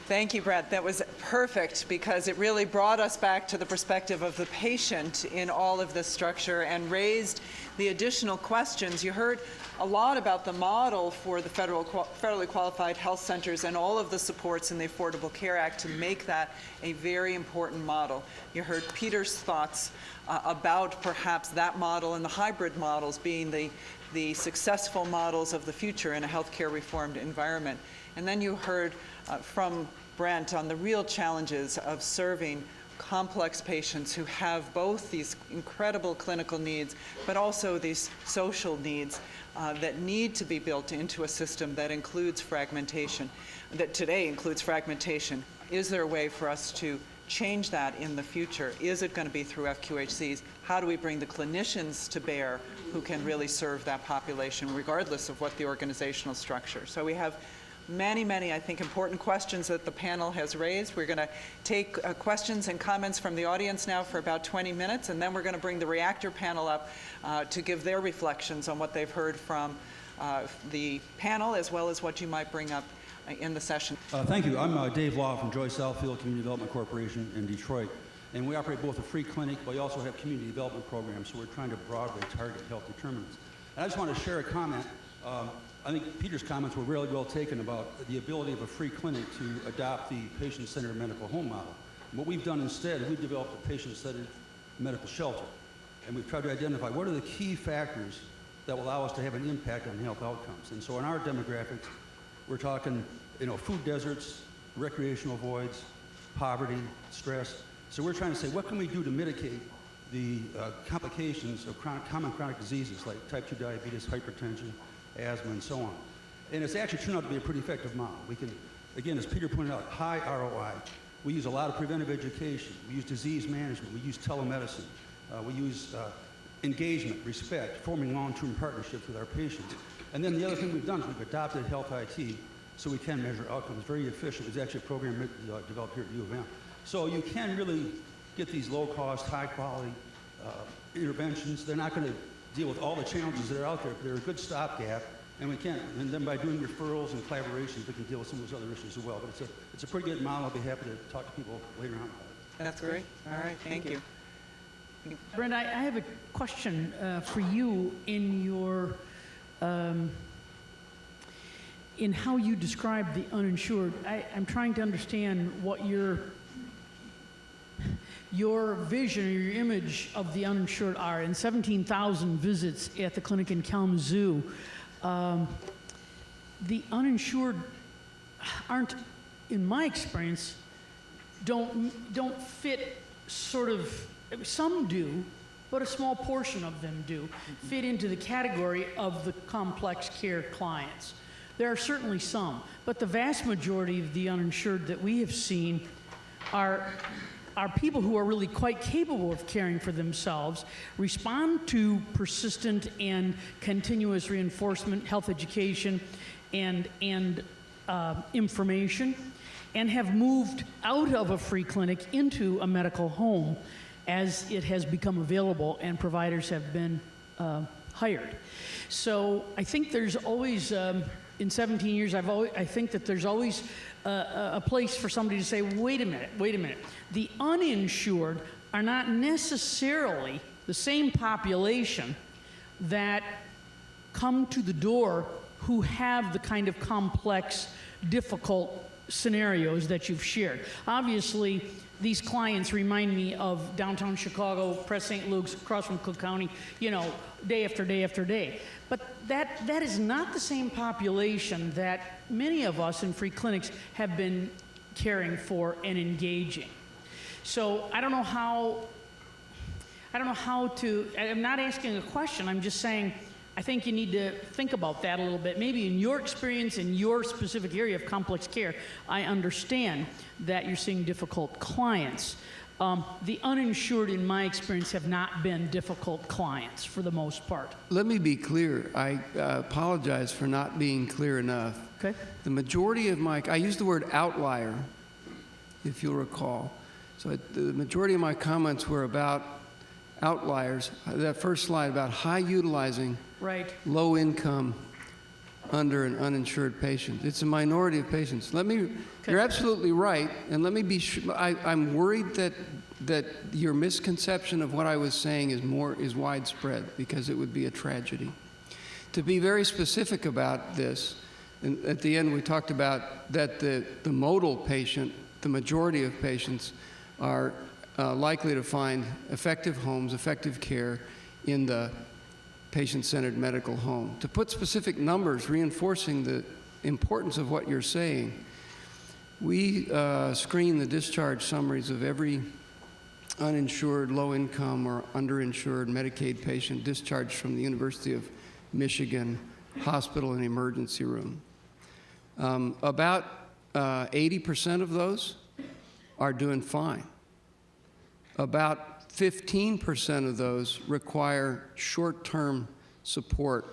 Thank you, Brett. That was perfect because it really brought us back to the perspective of the patient in all of this structure and raised the additional questions. You heard a lot about the model for the federally qualified health centers and all of the supports in the Affordable Care Act to make that a very important model. You heard Peter's thoughts about perhaps that model and the hybrid models being the successful models of the future in a healthcare reformed environment. And then you heard from Brent on the real challenges of serving complex patients who have both these incredible clinical needs, but also these social needs that need to be built into a system that includes fragmentation, that today includes fragmentation. Is there a way for us to change that in the future? Is it going to be through FQHCs? How do we bring the clinicians to bear who can really serve that population, regardless of what the organizational structure? So we have many, many, I think, important questions that the panel has raised. We're going to take questions and comments from the audience now for about 20 minutes, and then we're going to bring the reactor panel up to give their reflections on what they've heard from the panel, as well as what you might bring up in the session. Thank you. I'm Dave Law from Joy Southfield Community Development Corporation in Detroit. And we operate both a free clinic, but we also have community development programs, so we're trying to broadly target health determinants. And I just want to share a comment. I think Peter's comments were really well taken about the ability of a free clinic to adopt the patient-centered medical home model. And what we've done instead, we've developed a patient-centered medical shelter. And we've tried to identify what are the key factors that will allow us to have an impact on health outcomes. And so in our demographics, we're talking, food deserts, recreational voids, poverty, stress. So we're trying to say, what can we do to mitigate the complications of common chronic diseases like type 2 diabetes, hypertension, asthma, and so on. And it's actually turned out to be a pretty effective model. We can, again, as Peter pointed out, high ROI. We use a lot of preventive education. We use disease management. We use telemedicine. We use engagement, respect, forming long-term partnerships with our patients. And then the other thing we've done is we've adopted health IT so we can measure outcomes. Very efficient. It's actually a program developed here at U of M. So you can really get these low-cost, high-quality interventions. They're not going to deal with all the challenges that are out there, but they're a good stopgap, and we can. And then by doing referrals and collaborations, we can deal with some of those other issues as well. But it's a pretty good model. I'll be happy to talk to people later on about it. That's great. All right, thank you. Brenda, I have a question for you in your in how you describe the uninsured. I'm trying to understand what your vision or your image of the uninsured are. In 17,000 visits at the clinic in Kalamazoo, the uninsured aren't, in my experience, don't fit sort of, some do, but a small portion of them do, fit into the category of the complex care clients. There are certainly some, but the vast majority of the uninsured that we have seen are people who are really quite capable of caring for themselves, respond to persistent and continuous reinforcement, health education, and information, and have moved out of a free clinic into a medical home as it has become available and providers have been hired. So I think there's always, in 17 years, I think that there's always a place for somebody to say, wait a minute. The uninsured are not necessarily the same population that come to the door who have the kind of complex, difficult scenarios that you've shared. Obviously, these clients remind me of downtown Chicago, Press St. Luke's, across from Cook County, day after day after day. But that is not the same population that many of us in free clinics have been caring for and engaging. So I don't know how to, I'm not asking a question, I'm just saying, I think you need to think about that a little bit. Maybe in your experience, in your specific area of complex care, I understand that you're seeing difficult clients. The uninsured, in my experience, have not been difficult clients for the most part. Let me be clear. I apologize for not being clear enough. Okay. The majority of I used the word outlier, if you'll recall. So the majority of my comments were about outliers. That first slide about high utilizing, Right. low income, under and uninsured patients. It's a minority of patients. You're absolutely right, and let me be sure, I'm worried that your misconception of what I was saying is widespread, because it would be a tragedy. To be very specific about this, and at the end we talked about that the modal patient, the majority of patients are likely to find effective homes, effective care in the patient-centered medical home. To put specific numbers reinforcing the importance of what you're saying, we screen the discharge summaries of every uninsured, low-income, or underinsured Medicaid patient discharged from the University of Michigan Hospital and Emergency Room. About 80% of those are doing fine. About 15% of those require short-term support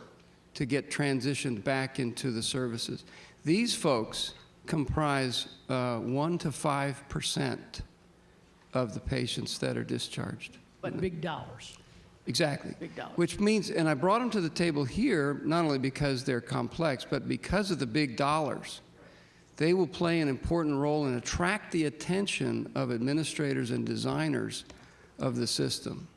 to get transitioned back into the services. These folks comprise 1 to 5% of the patients that are discharged. But big dollars. Exactly. Big dollars. Which means, and I brought them to the table here, not only because they're complex, but because of the big dollars. They will play an important role and attract the attention of administrators and designers of the system.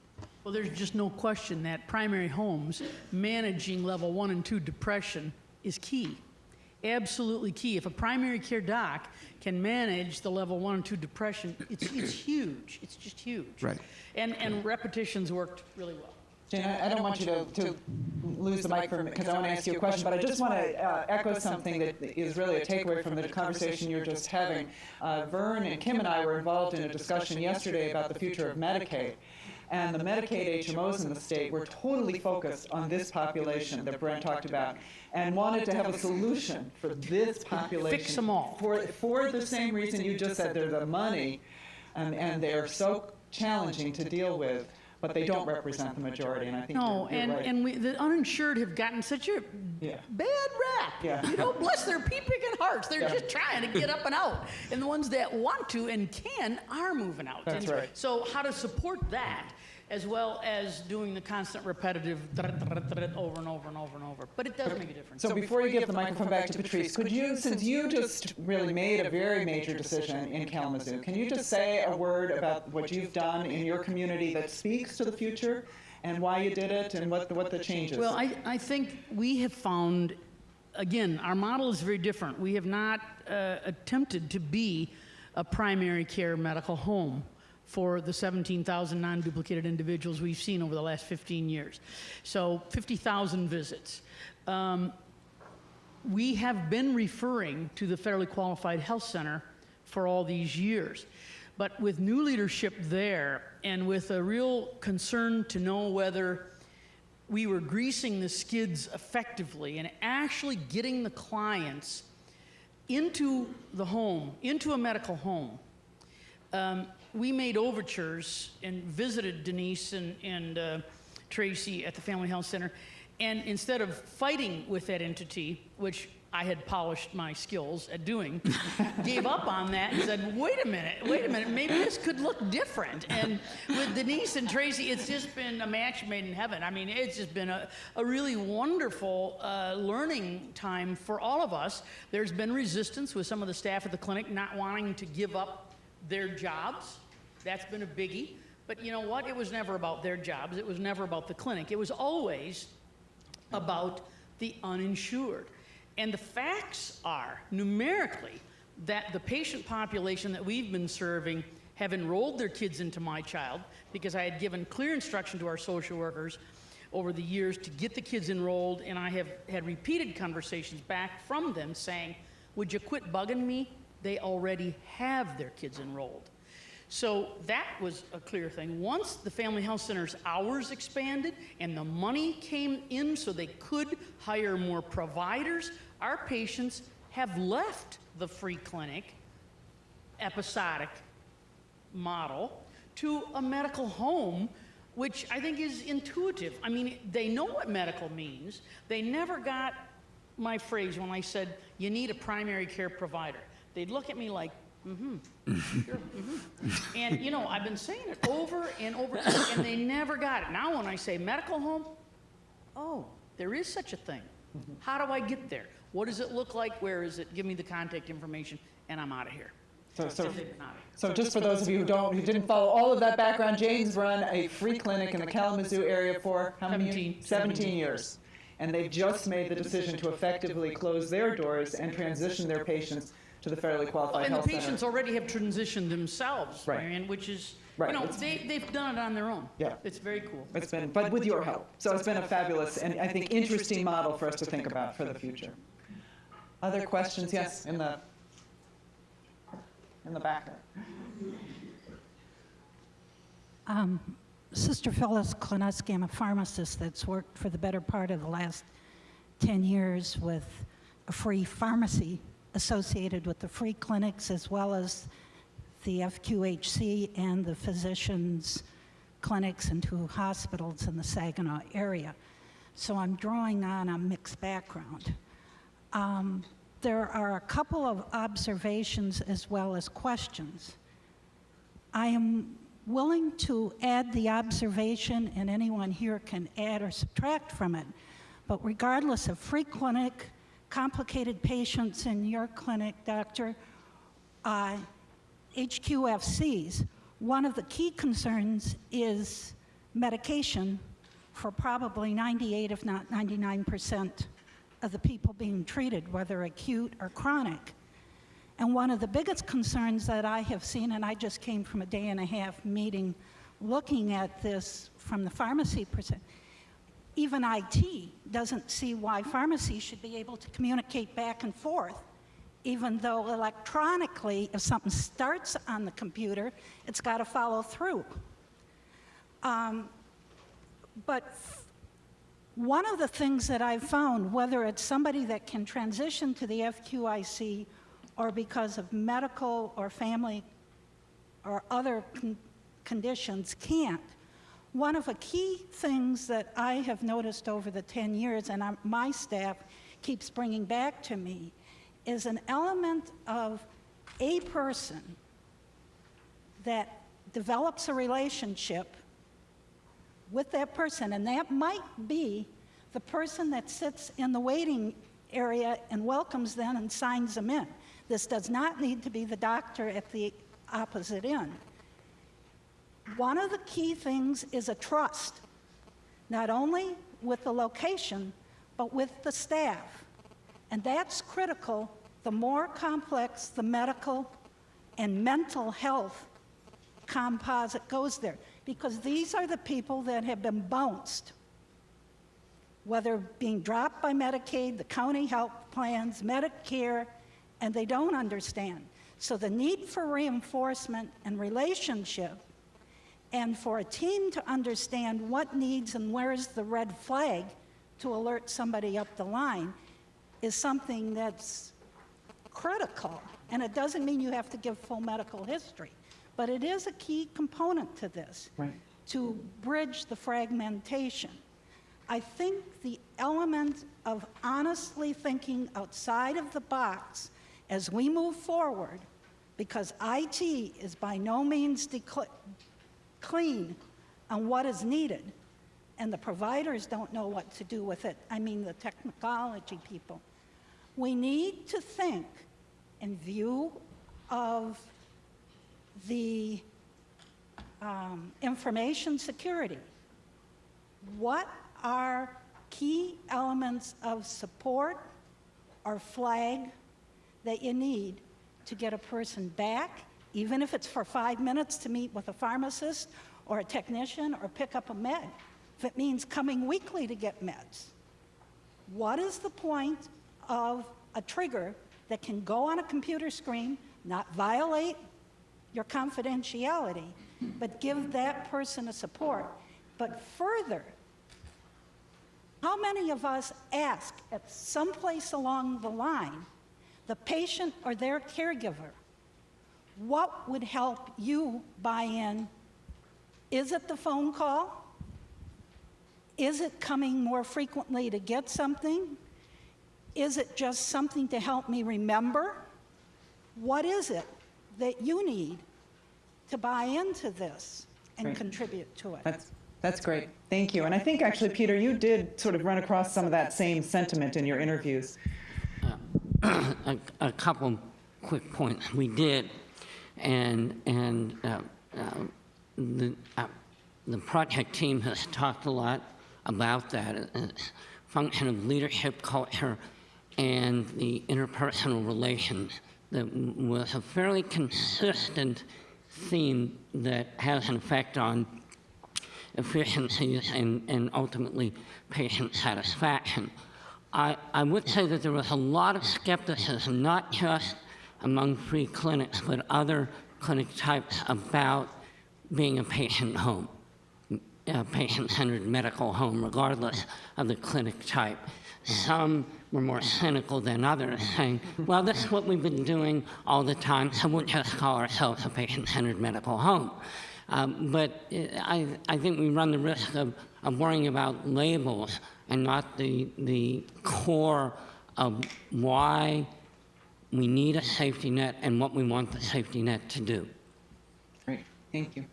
Well, there's just no question that primary homes managing level 1 and 2 depression is key. Absolutely key. If a primary care doc can manage the level 1 and 2 depression, it's huge. It's just huge. Right. And repetitions worked really well. Jane, I don't want you to lose the mic because I want to ask you a question, but I just want to echo something that is really a takeaway from the conversation you're just having. Vern and Kim and I were involved in a discussion yesterday about the future of Medicaid. And the Medicaid HMOs in the state were totally focused on this population that Brent talked about and wanted to have a solution for this population. Fix them all. For the same reason you just said, they're the money, and they're so challenging to deal with, but they don't represent the majority, and I think No, you're right. and the uninsured have gotten such a Yeah. bad rap. Yeah. You know, bless their pea-picking hearts. They're Yeah. just trying to get up and out. And the ones that want to and can are moving out. That's And right. So how to support that, as well as doing the constant repetitive over and over and over and over. But it does make a difference. So before you give the microphone back to Patrice, could you, since you just really made a very major decision in Kalamazoo, can you just say a word about what you've done in your community that speaks to the future and why you did it and what the changes? Well, I think we have found, again, our model is very different. We have not attempted to be a primary care medical home for the 17,000 non-duplicated individuals we've seen over the last 15 years. So 50,000 visits. We have been referring to the federally qualified health center for all these years. But with new leadership there and with a real concern to know whether we were greasing the skids effectively and actually getting the clients into the home, into a medical home, we made overtures and visited Denise and Tracy at the Family Health Center. And instead of fighting with that entity, which I had polished my skills at doing, gave up on that and said, wait a minute, maybe this could look different. And with Denise and Tracy, it's just been a match made in heaven. I mean, it's just been a really wonderful learning time for all of us. There's been resistance with some of the staff at the clinic not wanting to give up their jobs. That's been a biggie. But you know what? It was never about their jobs. It was never about the clinic. It was always about the uninsured. And the facts are, numerically, that the patient population that we've been serving have enrolled their kids into My Child, because I had given clear instruction to our social workers over the years to get the kids enrolled, and I have had repeated conversations back from them saying, would you quit bugging me? They already have their kids enrolled. So that was a clear thing. Once the Family Health Center's hours expanded and the money came in so they could hire more providers, our patients have left the free clinic episodic model to a medical home, which I think is intuitive. I mean, they know what medical means. They never got my phrase when I said, you need a primary care provider. They'd look at me like, sure, And, you know, I've been saying it over and over, and they never got it. Now when I say medical home, oh, there is such a thing. How do I get there? What does it look like? Where is it? Give me the contact information, and I'm out of here. So just for those of you who didn't follow all of that background, Jane's run a free clinic in the Kalamazoo area for how many years? 17 years. And they've just made the decision to effectively close their doors and transition their patients to the federally qualified And the health center. patients already have transitioned themselves, Right. Marion, which is, Right. you know, they've done it on their own. Yeah. It's very cool. It's been, but with your help. So it's been a fabulous and I think interesting model for us to think about for the future. Other questions? Yes, in the back there. Sister Phyllis Klonuski, I'm a pharmacist that's worked for the better part of the last 10 years with a free pharmacy associated with the free clinics as well as the FQHC and the physicians' clinics and 2 hospitals in the Saginaw area. So I'm drawing on a mixed background. There are a couple of observations as well as questions. I am willing to add the observation, and anyone here can add or subtract from it, but regardless of free clinic, complicated patients in your clinic, doctor, HQFCs, one of the key concerns is medication for probably 98, if not 99% of the people being treated, whether acute or chronic. And one of the biggest concerns that I have seen, and I just came from a day-and-a-half meeting looking at this from the pharmacy perspective, even IT doesn't see why pharmacy should be able to communicate back and forth, even though electronically, if something starts on the computer, it's got to follow through. But one of the things that I've found, whether it's somebody that can transition to the FQIC or because of medical or family or other conditions can't, one of the key things that I have noticed over the 10 years, and my staff keeps bringing back to me, is an element of a person that develops a relationship with that person, and that might be the person that sits in the waiting area and welcomes them and signs them in. This does not need to be the doctor at the opposite end. One of the key things is a trust, not only with the location, but with the staff. And that's critical the more complex the medical and mental health composite goes there, because these are the people that have been bounced, whether being dropped by Medicaid, the county health plans, Medicare, and they don't understand. So the need for reinforcement and relationship, and for a team to understand what needs and where is the red flag to alert somebody up the line, is something that's critical. And it doesn't mean you have to give full medical history, but it is a key component to this, Right. to bridge the fragmentation. I think the element of honestly thinking outside of the box as we move forward, because IT is by no means clean on what is needed, and the providers don't know what to do with it. I mean, the technology people. We need to think in view of the information security. What are key elements of support or flag that you need to get a person back, even if it's for 5 minutes to meet with a pharmacist or a technician or pick up a med, if it means coming weekly to get meds? What is the point of a trigger that can go on a computer screen, not violate your confidentiality, but give that person a support? But further, how many of us ask at some place along the line, the patient or their caregiver, what would help you buy in? Is it the phone call? Is it coming more frequently to get something? Is it just something to help me remember? What is it that you need to buy into this and Great. contribute to it? That's great. Thank you. And I think actually, Peter, you did sort of run across some of that same sentiment in your interviews. A couple quick points. We did, and the project team has talked a lot about that function of leadership culture and the interpersonal relations. That was a fairly consistent theme that has an effect on efficiencies and ultimately patient satisfaction. I would say that there was a lot of skepticism, not just among free clinics, but other clinic types about being a patient home, a patient-centered medical home, regardless of the clinic type. Some were more cynical than others, saying, well, this is what we've been doing all the time, so we'll just call ourselves a patient-centered medical home. But I think we run the risk of worrying about labels and not the core of why we need a safety net and what we want the safety net to do. Great, thank you.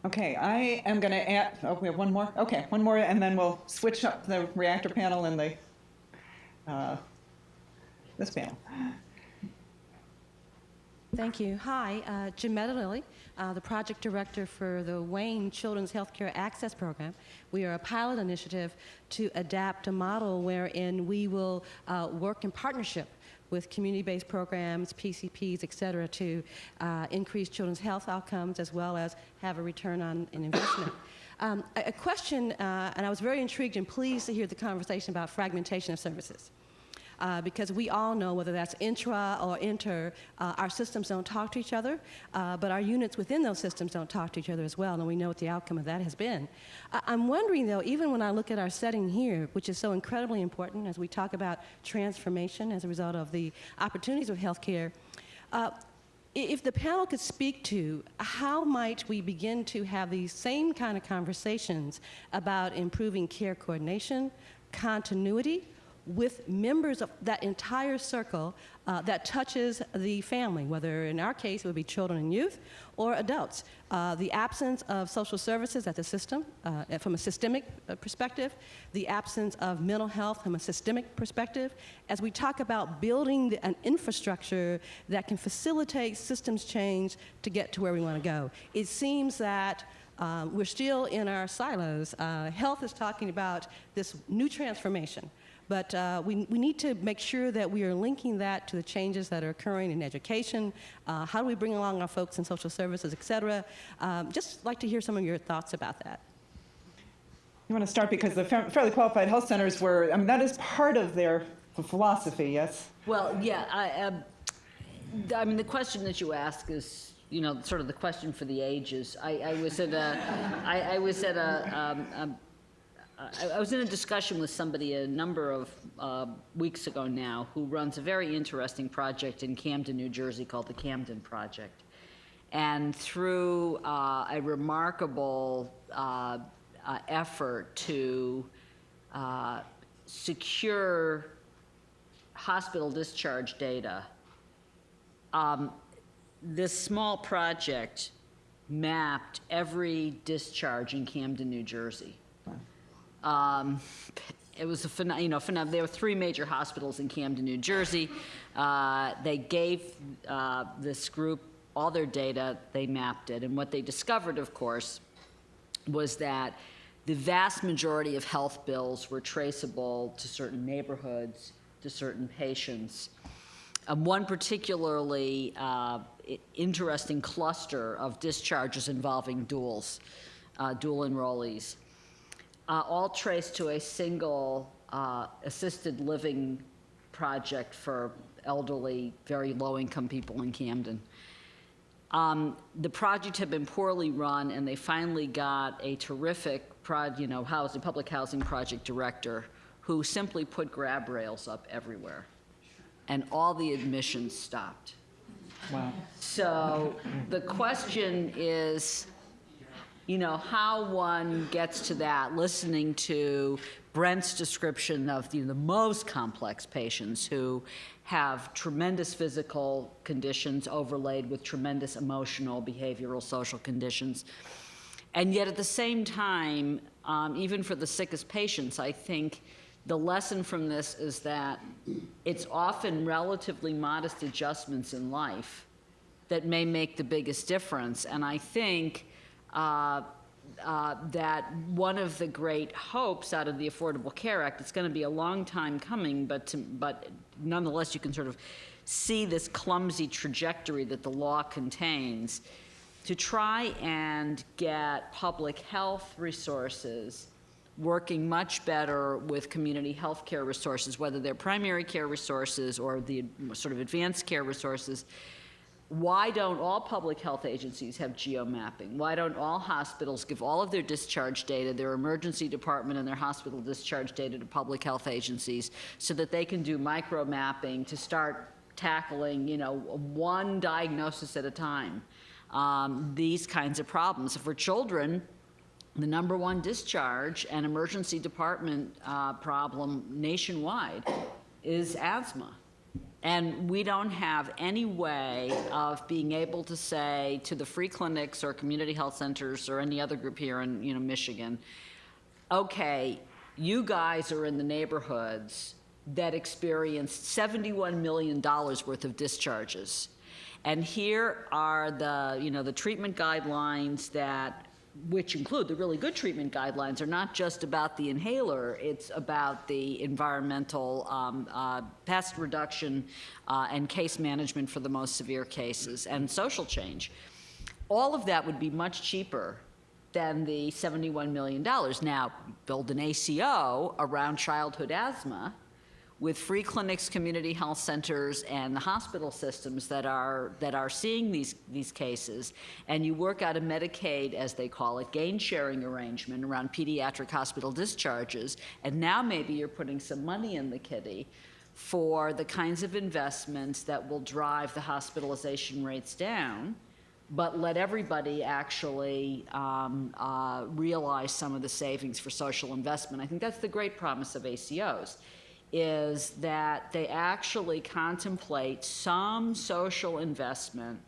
Okay, I am going to add, oh, we have one more? Okay, one more, and then we'll switch up the reactor panel and the, this panel. Thank you. Hi, Jametta Lilly, the project director for the Wayne Children's Healthcare Access Program. We are a pilot initiative to adapt a model wherein we will work in partnership with community-based programs, PCPs, et cetera, to increase children's health outcomes as well as have a return on an investment. A question, and I was very intrigued and pleased to hear the conversation about fragmentation of services. Because we all know, whether that's intra or inter, our systems don't talk to each other, but our units within those systems don't talk to each other as well, and we know what the outcome of that has been. I'm wondering, though, even when I look at our setting here, which is so incredibly important as we talk about transformation as a result of the opportunities of healthcare, if the panel could speak to how might we begin to have these same kind of conversations about improving care coordination, continuity, with members of that entire circle that touches the family, whether in our case it would be children and youth or adults. The absence of social services at the system from a systemic perspective, the absence of mental health from a systemic perspective, as we talk about building an infrastructure that can facilitate systems change to get to where we want to go. It seems that we're still in our silos. Health is talking about this new transformation. But we need to make sure that we are linking that to the changes that are occurring in education. How do we bring along our folks in social services, et cetera? Just like to hear some of your thoughts about that. You want to start because the fairly qualified health centers were, I mean, that is part of their philosophy, yes? Well, yeah, I mean, the question that you ask is, you know, sort of the question for the ages. I was in a discussion with somebody a number of weeks ago now who runs a very interesting project in Camden, New Jersey called the Camden Project. And through a remarkable effort to secure hospital discharge data, this small project mapped every discharge in Camden, New Jersey. It was there were 3 major hospitals in Camden, New Jersey. They gave this group all their data, they mapped it, and what they discovered, of course, was that the vast majority of health bills were traceable to certain neighborhoods, to certain patients. One particularly interesting cluster of discharges involving dual enrollees. All traced to a single assisted living project for elderly, very low-income people in Camden. The project had been poorly run, and they finally got a terrific public housing project director who simply put grab rails up everywhere, and all the admissions stopped. Wow. So the question is, you know, how one gets to that, listening to Brent's description of the most complex patients who have tremendous physical conditions overlaid with tremendous emotional, behavioral, social conditions. And yet at the same time, even for the sickest patients, I think the lesson from this is that it's often relatively modest adjustments in life that may make the biggest difference. And I think that one of the great hopes out of the Affordable Care Act, it's going to be a long time coming, but nonetheless you can sort of see this clumsy trajectory that the law contains, to try and get public health resources working much better with community health care resources, whether they're primary care resources or the sort of advanced care resources, Why don't all public health agencies have geomapping? Why don't all hospitals give all of their discharge data, their emergency department and their hospital discharge data to public health agencies so that they can do micro mapping to start tackling, one diagnosis at a time, these kinds of problems. For children, the number one discharge and emergency department problem nationwide is asthma. And we don't have any way of being able to say to the free clinics or community health centers or any other group here in Michigan, okay, you guys are in the neighborhoods that experienced $71 million worth of discharges. And here are the treatment guidelines which include the really good treatment guidelines, are not just about the inhaler, it's about the environmental pest reduction and case management for the most severe cases and social change. All of that would be much cheaper than the $71 million. Now, build an ACO around childhood asthma with free clinics, community health centers, and the hospital systems that are seeing these cases, and you work out a Medicaid, as they call it, gain-sharing arrangement around pediatric hospital discharges, and now maybe you're putting some money in the kitty for the kinds of investments that will drive the hospitalization rates down, but let everybody actually realize some of the savings for social investment. I think that's the great promise of ACOs, is that they actually contemplate some social investment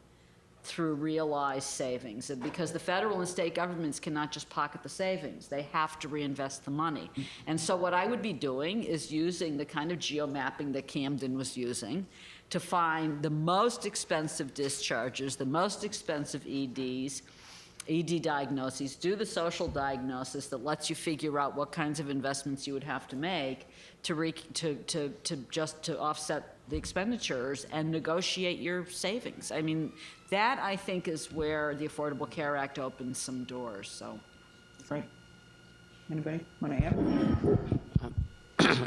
through realized savings. And because the federal and state governments cannot just pocket the savings, they have to reinvest the money. And so what I would be doing is using the kind of geomapping that Camden was using to find the most expensive discharges, the most expensive ED diagnoses, do the social diagnosis that lets you figure out what kinds of investments you would have to make to offset the expenditures and negotiate your savings. I mean, that I think is where the Affordable Care Act opens some doors. So, Right. Anybody want to add?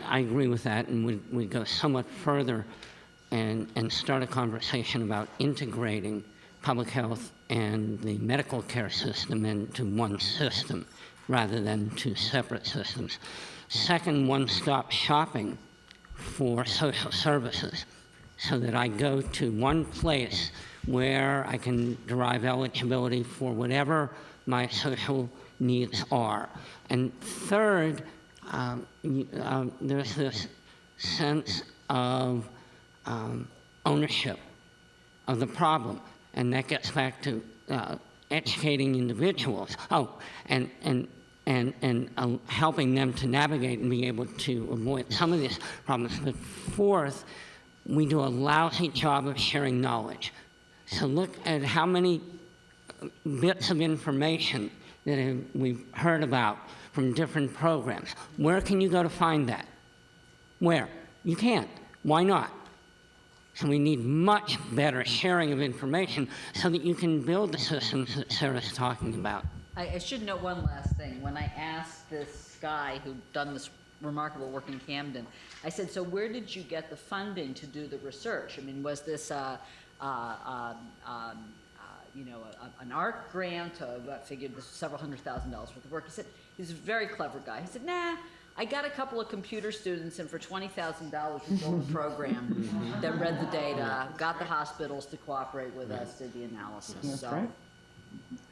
I agree with that, and we go somewhat further and start a conversation about integrating public health and the medical care system into one system rather than two separate systems. Second, one-stop shopping for social services so that I go to one place where I can derive eligibility for whatever my social needs are. And third, there's this sense of ownership of the problem. And that gets back to educating individuals. And helping them to navigate and be able to avoid some of these problems. But fourth, we do a lousy job of sharing knowledge. So look at how many bits of information that we've heard about from different programs. Where can you go to find that? Where? You can't. Why not? So we need much better sharing of information so that you can build the systems that Sarah's talking about. I should note one last thing. When I asked this guy who'd done this remarkable work in Camden, I said, so where did you get the funding to do the research? I mean, was this an ARC grant of, I figured this was several $100,000 worth of work? He said, he's a very clever guy. He said, nah, I got a couple of computer students, and for $20,000 we built a program that read the data, got the hospitals to cooperate with us, did the analysis. That's so. right.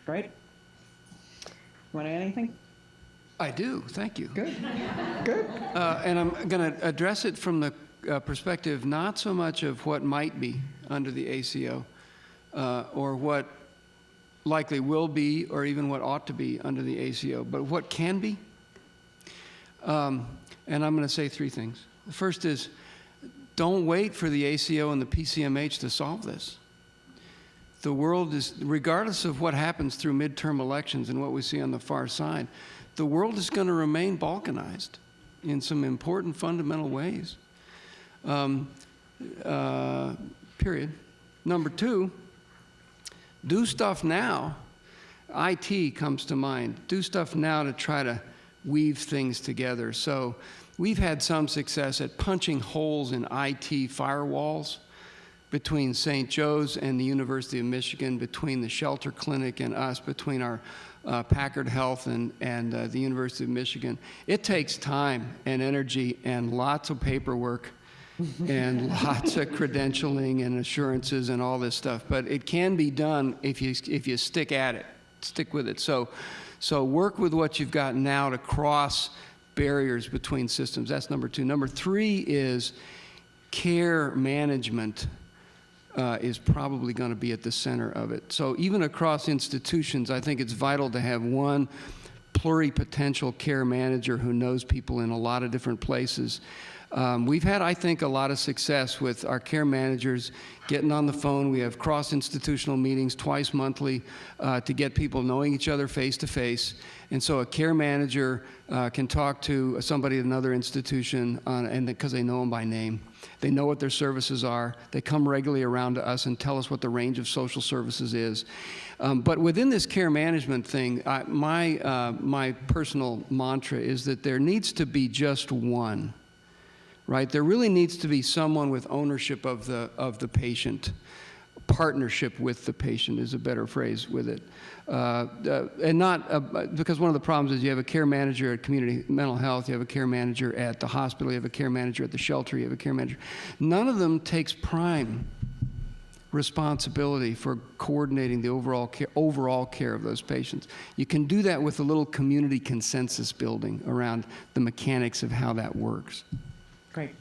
Right. Want to add anything? I do, thank you. Good. Good. And I'm going to address it from the perspective not so much of what might be under the ACO or what likely will be or even what ought to be under the ACO, but what can be. And I'm going to say three things. The first is, don't wait for the ACO and the PCMH to solve this. The world is, regardless of what happens through midterm elections and what we see on the far side, the world is going to remain balkanized in some important fundamental ways. Period. Number two, do stuff now. IT comes to mind. Do stuff now to try to weave things together. So we've had some success at punching holes in IT firewalls between St. Joe's and the University of Michigan, between the shelter clinic and us, between our Packard Health and the University of Michigan. It takes time and energy and lots of paperwork and lots of credentialing and assurances and all this stuff. But it can be done if you stick at it, stick with it. So work with what you've got now to cross barriers between systems. That's number 2. Number 3 is care management is probably going to be at the center of it. So even across institutions, I think it's vital to have one pluripotential care manager who knows people in a lot of different places. We've had, I think, a lot of success with our care managers getting on the phone. We have cross-institutional meetings twice monthly to get people knowing each other face to face. And so a care manager can talk to somebody at another institution and because they know them by name. They know what their services are. They come regularly around to us and tell us what the range of social services is. But within this care management thing, my personal mantra is that there needs to be just one. Right? There really needs to be someone with ownership of the patient. Partnership with the patient is a better phrase with it. And not, because one of the problems is you have a care manager at community mental health, you have a care manager at the hospital, you have a care manager at the shelter, you have a care manager. None of them takes prime responsibility for coordinating the overall care of those patients. You can do that with a little community consensus building around the mechanics of how that works. Great.